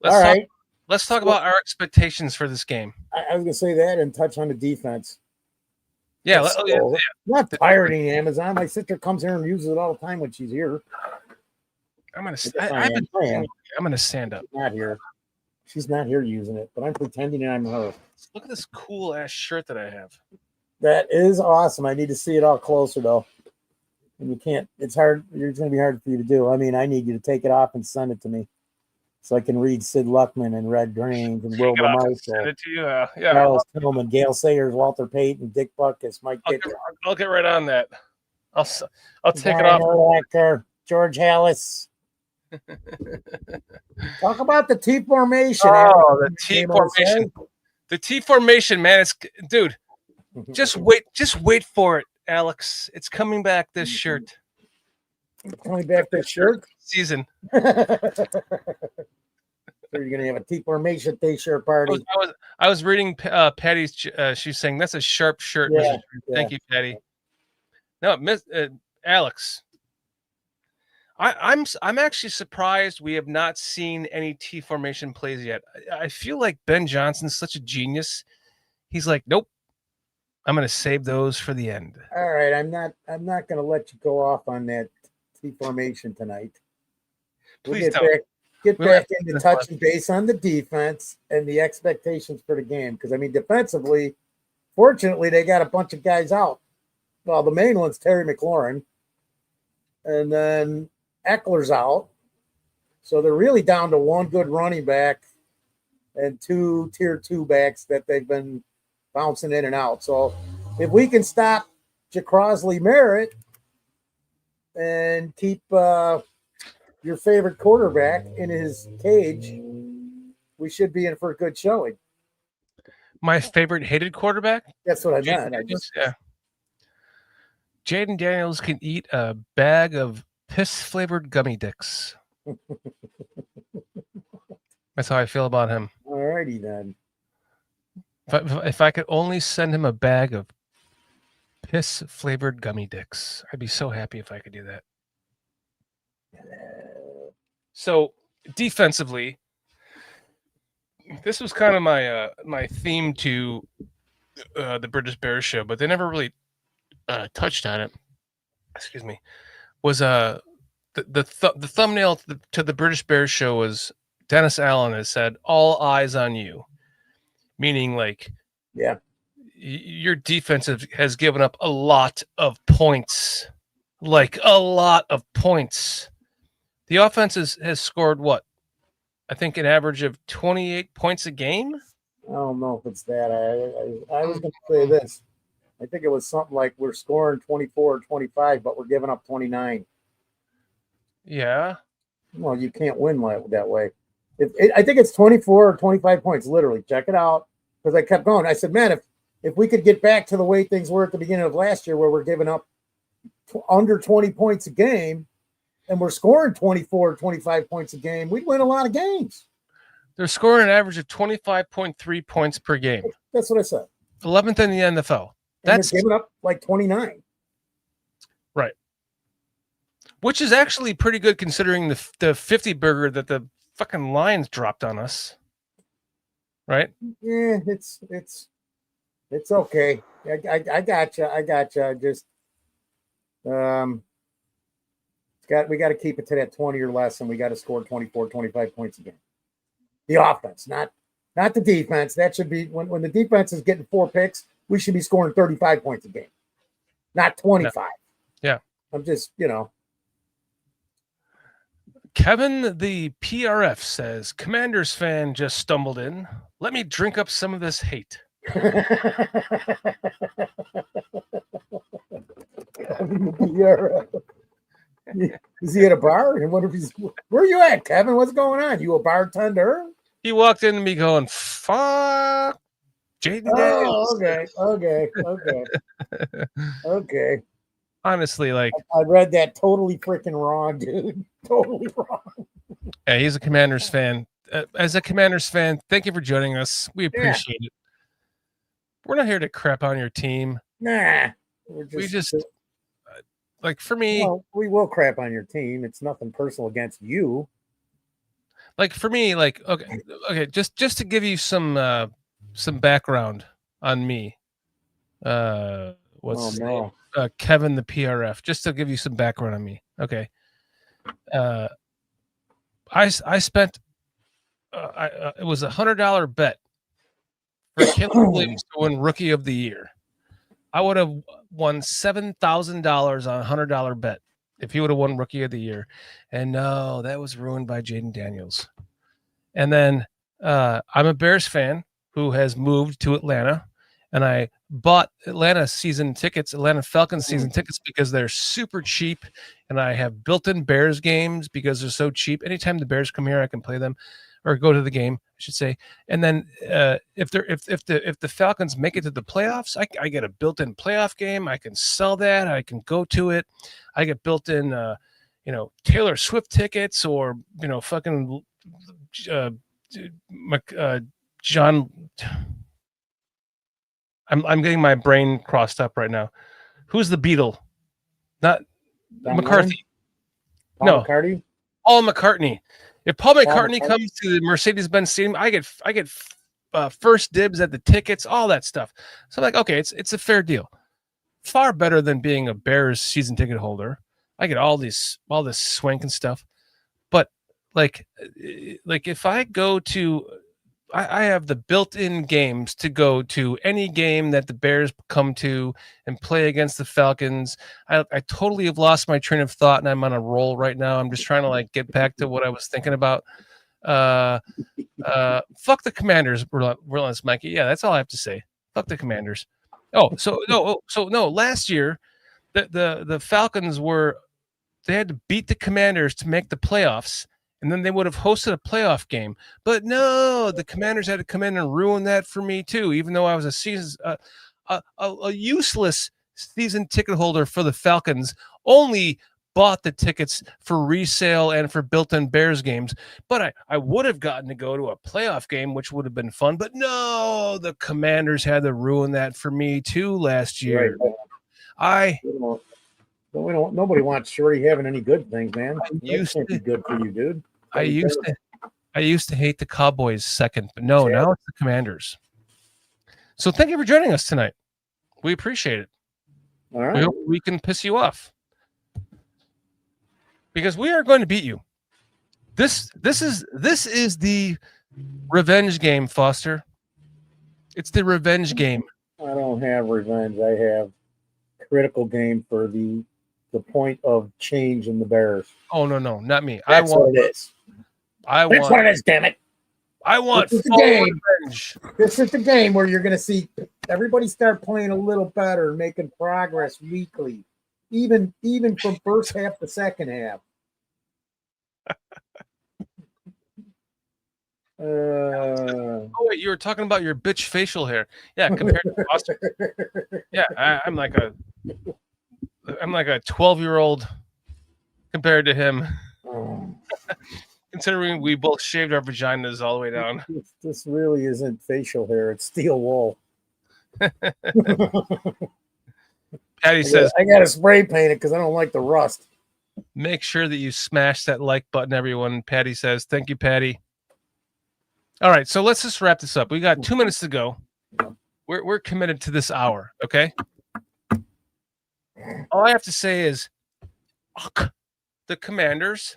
Let's talk about our expectations for this game. I was gonna say that and touch on the defense. Yeah, not pirating Amazon. My sister comes here and uses it all the time when she's here. I'm gonna stand up. Not here. She's not here using it, but I'm pretending I'm her. Look at this cool ass shirt that I have. That is awesome. I need to see it all closer though. And you can't. It's hard. It's going to be hard for you to do. I mean, I need you to take it off and send it to me, so I can read Sid Luckman and Red Grange and Wilbur Marshall, Send it to you. Charles Tillman, Gail Sayers, Walter Payton, Dick Buckus, Mike Dicker. I'll get right on that. I'll take it off. Urlacher, George Hallis. Talk about the T formation. Oh, the T formation. The T formation, man. It's dude. Just wait for it, Alex. It's coming back. This shirt. Coming back this shirt season. So you're gonna have a T formation T-shirt party. I was reading Patty's. She's saying that's a sharp shirt. Yeah, Thank you, Patty. No, Miss Alex. I'm actually surprised we have not seen any T formation plays yet. I feel like Ben Johnson's such a genius. He's like, nope. I'm going to save those for the end. All right, I'm not going to let you go off on that T formation tonight. Please get back into touching base on the defense and the expectations for the game. Because I mean, defensively, fortunately, they got a bunch of guys out. Well, the main one's Terry McLaurin, and then Eckler's out, so they're really down to one good running back and two tier 2 backs that they've been bouncing in and out. So if we can stop Jacrosley Merritt and keep your favorite quarterback in his cage, we should be in for a good showing. My favorite hated quarterback? That's what I meant. Yeah. Jaden Daniels can eat a bag of piss-flavored gummy dicks. That's how I feel about him. All righty then. If I could only send him a bag of piss-flavored gummy dicks, I'd be so happy if I could do that. So defensively, this was kind of my theme to the British Bears show, but they never really touched on it. Excuse me. Was the thumbnail to the British Bears show was Dennis Allen has said, "All eyes on you," meaning like, yeah, your defensive has given up a lot of points, like a lot of points. The offense has scored what? I think an average of 28 points a game. I don't know if it's that. I was going to say this. I think it was something like we're scoring 24 or 25, but we're giving up 29. Yeah. Well, you can't win that way. I think it's 24 or 25 points, literally. Check it out. Because I kept going. I said, man, if we could get back to the way things were at the beginning of last year where we're giving up under 20 points a game and we're scoring 24 or 25 points a game, we'd win a lot of games. They're scoring an average of 25.3 points per game. That's what I said. 11th in the NFL. That's giving up like 29. Right. Which is actually pretty good considering the 50 burger that the fucking Lions dropped on us. Right? Yeah, it's okay. I gotcha. Just we got to keep it to that 20 or less, and we got to score 24, 25 points a game. The offense, not the defense. That should be when the defense is getting 4 picks, we should be scoring 35 points a game, not 25. Yeah. I'm just, Kevin, the PRF says, Commanders fan just stumbled in. Let me drink up some of this hate. Is he at a bar? And what if he's? Where are you at, Kevin? What's going on? You a bartender? He walked into me going, "Fuck, Jaden Daniels." Okay. Honestly, like I read that totally freaking wrong, dude. Totally wrong. Yeah, he's a Commanders fan. As a Commanders fan, thank you for joining us. We appreciate it. We're not here to crap on your team. Nah, we just like for me. Well, we will crap on your team. It's nothing personal against you. Like for me, like okay, just to give you some background on me. What's his name? Kevin the PRF. Just to give you some background on me. Okay. I spent it was $100 bet for Caleb Williams to win Rookie of the Year. I would have won $7,000 on a $100 bet if he would have won Rookie of the Year. And no, that was ruined by Jaden Daniels. And then I'm a Bears fan who has moved to Atlanta, and I bought Atlanta Falcons season tickets because they're super cheap, and I have built-in Bears games because they're so cheap. Anytime the Bears come here, I can play them or go to the game, I should say. And then if the Falcons make it to the playoffs, I get a built-in playoff game. I can sell that. I can go to it. I get built-in Taylor Swift tickets or fucking John. I'm getting my brain crossed up right now. Who's the Beatle? Not John McCarthy. Paul No, McCartney? Paul McCartney. If Paul McCartney McCartney. comes to the Mercedes-Benz Stadium, I get first dibs at the tickets, all that stuff. So I'm like, okay, it's a fair deal. Far better than being a Bears season ticket holder. I get all this swank and stuff. But like if I go to, I have the built-in games to go to any game that the Bears come to and play against the Falcons. I totally have lost my train of thought and I'm on a roll right now. I'm just trying to get back to what I was thinking about. Fuck the Commanders, relentless Mikey. Yeah, that's all I have to say. Fuck the Commanders. No. Last year, the Falcons they had to beat the Commanders to make the playoffs. And then they would have hosted a playoff game. But no, the Commanders had to come in and ruin that for me too, even though I was a useless season ticket holder for the Falcons, only bought the tickets for resale and for built-in Bears games. But I would have gotten to go to a playoff game, which would have been fun. But no, the Commanders had to ruin that for me too last year. Right. Nobody wants Shorty having any good things, man. That can't be good for you, dude. I used to hate the Cowboys second, but no, now it's the Commanders. So thank you for joining us tonight. We appreciate it. All right. We hope we can piss you off because we are going to beat you. This is the revenge game, Foster. It's the revenge game. I don't have revenge. I have critical game for the point of change in the Bears. Oh no, not me. That's what it is. That's what it is, damn it. I want full revenge. This is the game where you're going to see everybody start playing a little better, making progress weekly, even from first half to second half. Oh wait, you were talking about your bitch facial hair. Yeah, compared to Foster. Yeah, I'm like a 12-year-old compared to him. Considering we both shaved our vaginas all the way down. This really isn't facial hair; it's steel wool. Patty says, "I got to spray paint it because I don't like the rust." Make sure that you smash that like button, everyone. Patty says, "Thank you, Patty." All right, so let's just wrap this up. We got 2 minutes to go. We're committed to this hour, okay? All I have to say is, the Commanders,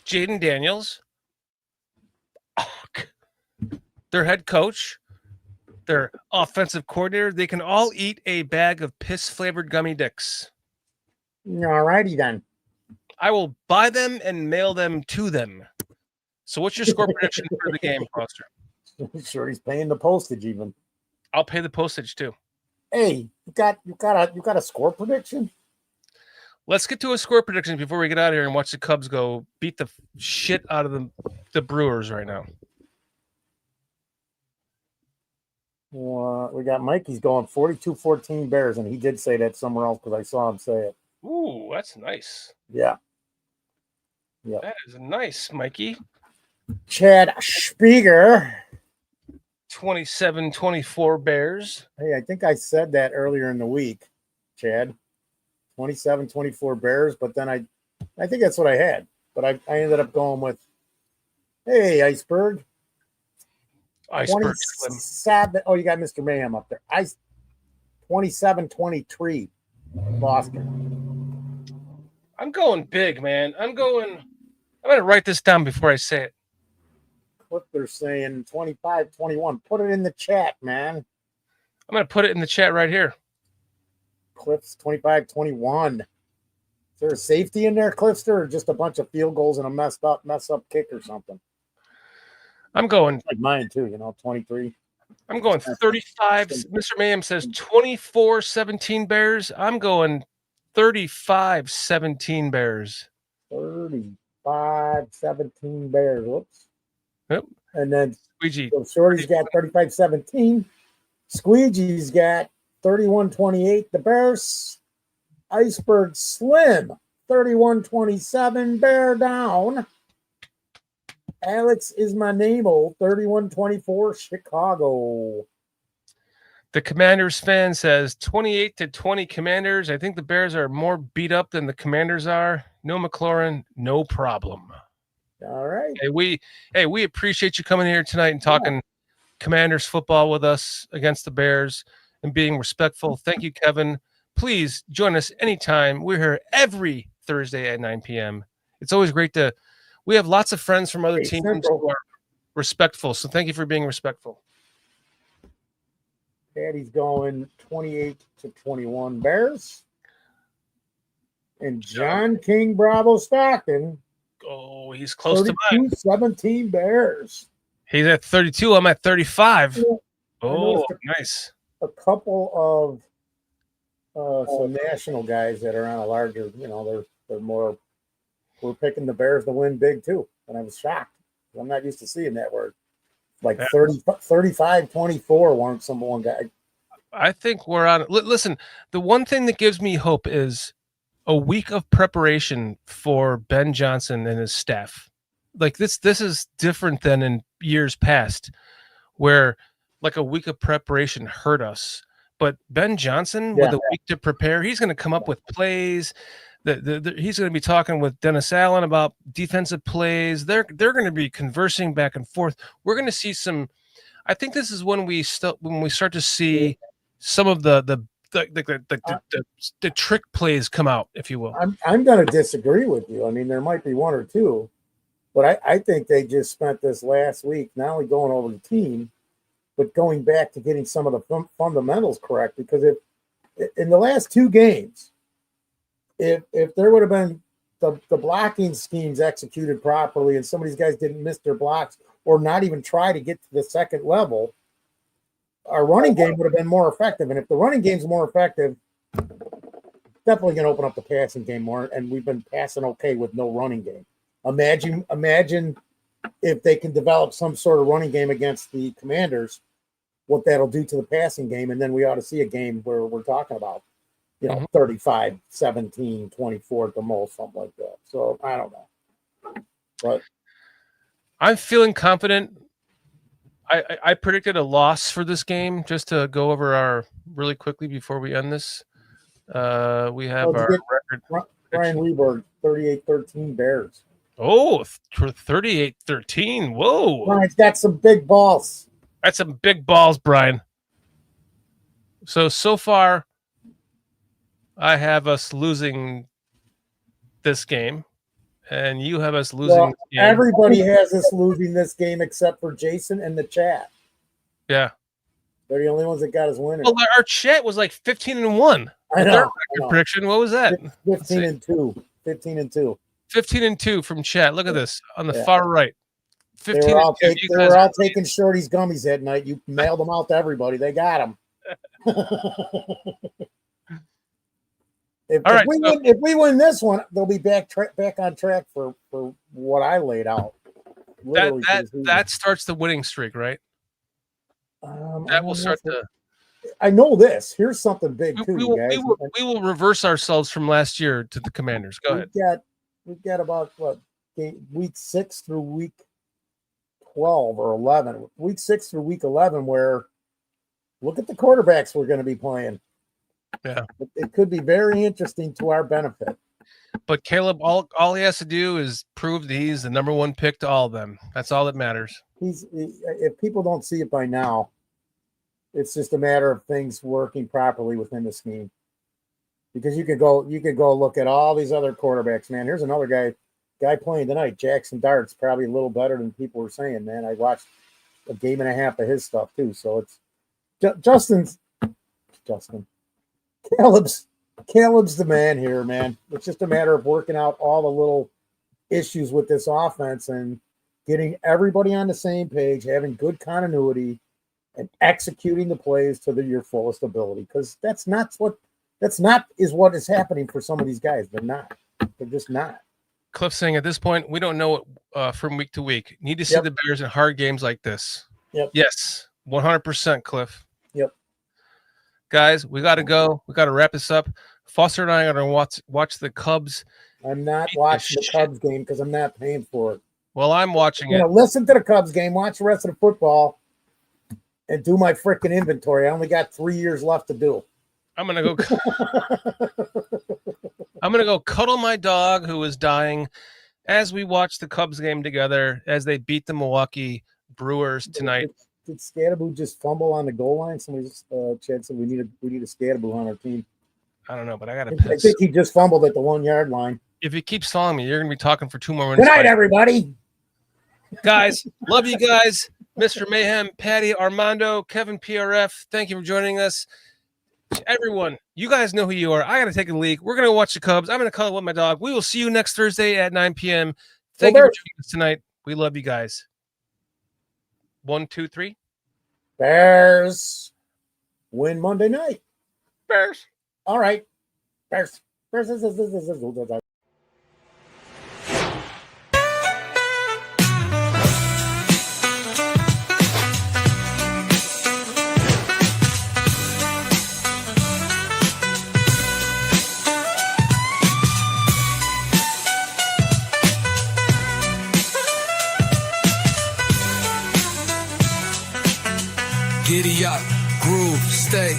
Jaden Daniels, their head coach, their offensive coordinator, they can all eat a bag of piss-flavored gummy dicks. All righty then. I will buy them and mail them to them. So what's your score prediction for the game, Foster? Sure, he's paying the postage even. I'll pay the postage too. Hey, you got a score prediction? Let's get to a score prediction before we get out of here and watch the Cubs go beat the shit out of the Brewers right now. We got Mikey's going 42-14 Bears, and he did say that somewhere else because I saw him say it. Ooh, that's nice. Yeah. That is nice, Mikey. Chad Spieger. 27-24 Bears. Hey, I think I said that earlier in the week, Chad. 27-24 Bears, but then I think that's what I had. But I ended up going with, hey, Iceberg. 27. Oh, you got Mr. Mayhem up there. 27-23 Boston. I'm going big, man. I'm going I'm going to write this down before I say it. What they're saying, 25-21. Put it in the chat, man. I'm going to put it in the chat right here. Cliff's 25-21. Is there a safety in there, Cliffster, or just a bunch of field goals and a mess up kick or something? I'm going like mine too, 23. I'm going 35. Mr. Mayhem says 24-17 Bears. I'm going 35-17 Bears. 35-17 Bears. Whoops. Yep. And then Squeegee. So Shorty's got 35-17. Squeegee's got 31-28. The Bears. Iceberg Slim 31-27. Bear down. Alex is my name-o 31-24 Chicago. The Commanders fan says 28-20 Commanders. I think the Bears are more beat up than the Commanders are. No McLaurin, no problem. All right. Hey, we appreciate you coming here tonight and talking Commanders football with us against the Bears and being respectful. Thank you, Kevin. Please join us anytime. We're here every Thursday at 9 p.m. It's always great to – we have lots of friends from other teams who are respectful, so thank you for being respectful. Patty's going 28-21 Bears. And John King Bravo Stockton. Oh, he's close to mine. 32-17 Bears. He's at 32. I'm at 35. Oh, nice. A couple of some national guys that are on a larger, they're more. We're picking the Bears to win big too, and I was shocked. I'm not used to seeing that word. Like 35-24 weren't some one guy. I think we're on. Listen, the one thing that gives me hope is a week of preparation for Ben Johnson and his staff. Like this is different than in years past, where like a week of preparation hurt us. But Ben Johnson, with a week to prepare, he's going to come up with plays. He's going to be talking with Dennis Allen about defensive plays. They're going to be conversing back and forth. We're going to see some. I think this is when we start to see some of the trick plays come out, if you will. I'm going to disagree with you. I mean, there might be one or two, but I think they just spent this last week not only going over the team, but going back to getting some of the fundamentals correct. Because if in the last two games, if there would have been the blocking schemes executed properly and some of these guys didn't miss their blocks or not even try to get to the second level, our running game would have been more effective. And if the running game's more effective, definitely going to open up the passing game more. And we've been passing okay with no running game. Imagine if they can develop some sort of running game against the Commanders, what that'll do to the passing game. And then we ought to see a game where we're talking about, 35-17, 24 at the most, something like that. So I don't know. But I'm feeling confident. I predicted a loss for this game, just to go over our really quickly before we end this. We have our record. Ryan Weberg, 38-13 Bears. Oh, 38-13. Whoa. Brian's got some big balls. That's some big balls, Brian. So far, I have us losing this game, and you have us losing this game. Everybody has us losing this game except for Jason and the chat. Yeah. They're the only ones that got us winning. Well, our chat was like 15-1. I know. Prediction. What was that? 15-2. 15-2. 15-2 from chat. Look at this on the far right. 15 they were all taking Shorty's gummies that night. You mailed them out to everybody. They got them. If we win this one, they'll be back on track for what I laid out. That starts the winning streak, right? That will start the. I know this. Here's something big too, guys. We will reverse ourselves from last year to the Commanders. Go ahead. We've got about week 6 through week 12 or 11. Week 6 through week 11, where look at the quarterbacks we're going to be playing. Yeah, it could be very interesting to our benefit. But Caleb, all he has to do is prove that he's the number one pick to all of them. That's all that matters. If people don't see it by now, it's just a matter of things working properly within the scheme. Because you could go look at all these other quarterbacks, man. Here's another guy guy playing tonight, Jackson Dart's probably a little better than people were saying, man. I watched a game and a half of his stuff too. So it's Justin. Caleb's the man here, man. It's just a matter of working out all the little issues with this offense and getting everybody on the same page, having good continuity, and executing the plays to your fullest ability. Because that's not what is happening for some of these guys. They're not. They're just not. Cliff saying at this point, we don't know it from week to week. Need to see the Bears in hard games like this. Yep. Yes, 100%, Cliff. Yep. Guys, we got to go. We got to wrap this up. Foster and I are going to watch the Cubs. I'm not watching the Cubs game because I'm not paying for it. Well, I'm watching it. Listen to the Cubs game, watch the rest of the football, and do my freaking inventory. I only got 3 years left to do. I'm gonna go. I'm gonna go cuddle my dog who is dying as we watch the Cubs game together as they beat the Milwaukee Brewers tonight. Did Scadaboo just fumble on the goal line? Somebody just Chad said we need a Scadaboo on our team. I don't know, but I got to piss. I think he just fumbled at the 1 yard line. If you keep stalling me, you're gonna be talking for 2 more minutes. Good night, everybody. Guys, love you guys. Mr. Mayhem, Patty, Armando, Kevin PRF, thank you for joining us. Everyone, you guys know who you are. I got to take a leak. We're going to watch the Cubs. I'm going to cuddle with my dog. We will see you next Thursday at 9 p.m. Thank you for joining us tonight. We love you guys. 1, 2, 3. Bears win Monday night. Bears. All right. Bears. Giddy up, groove, stay.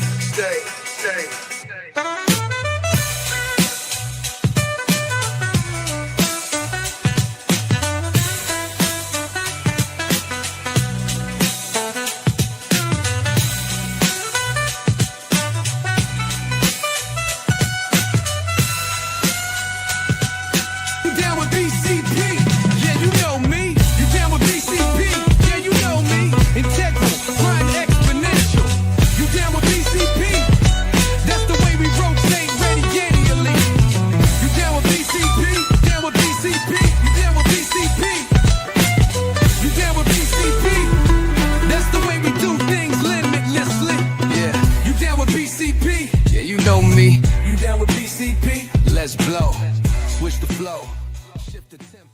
You down with BCP? Yeah, you know me. You down with BCP? Yeah, you know me. Integral, grind exponential. You down with BCP? That's the way we rotate radially. You down with BCP? Down with BCP? You down with BCP? You down with BCP? That's the way we do things limitlessly. Yeah. You down with BCP? Yeah, you know me. You down with BCP? Let's blow. Switch the flow. Shift the tempo.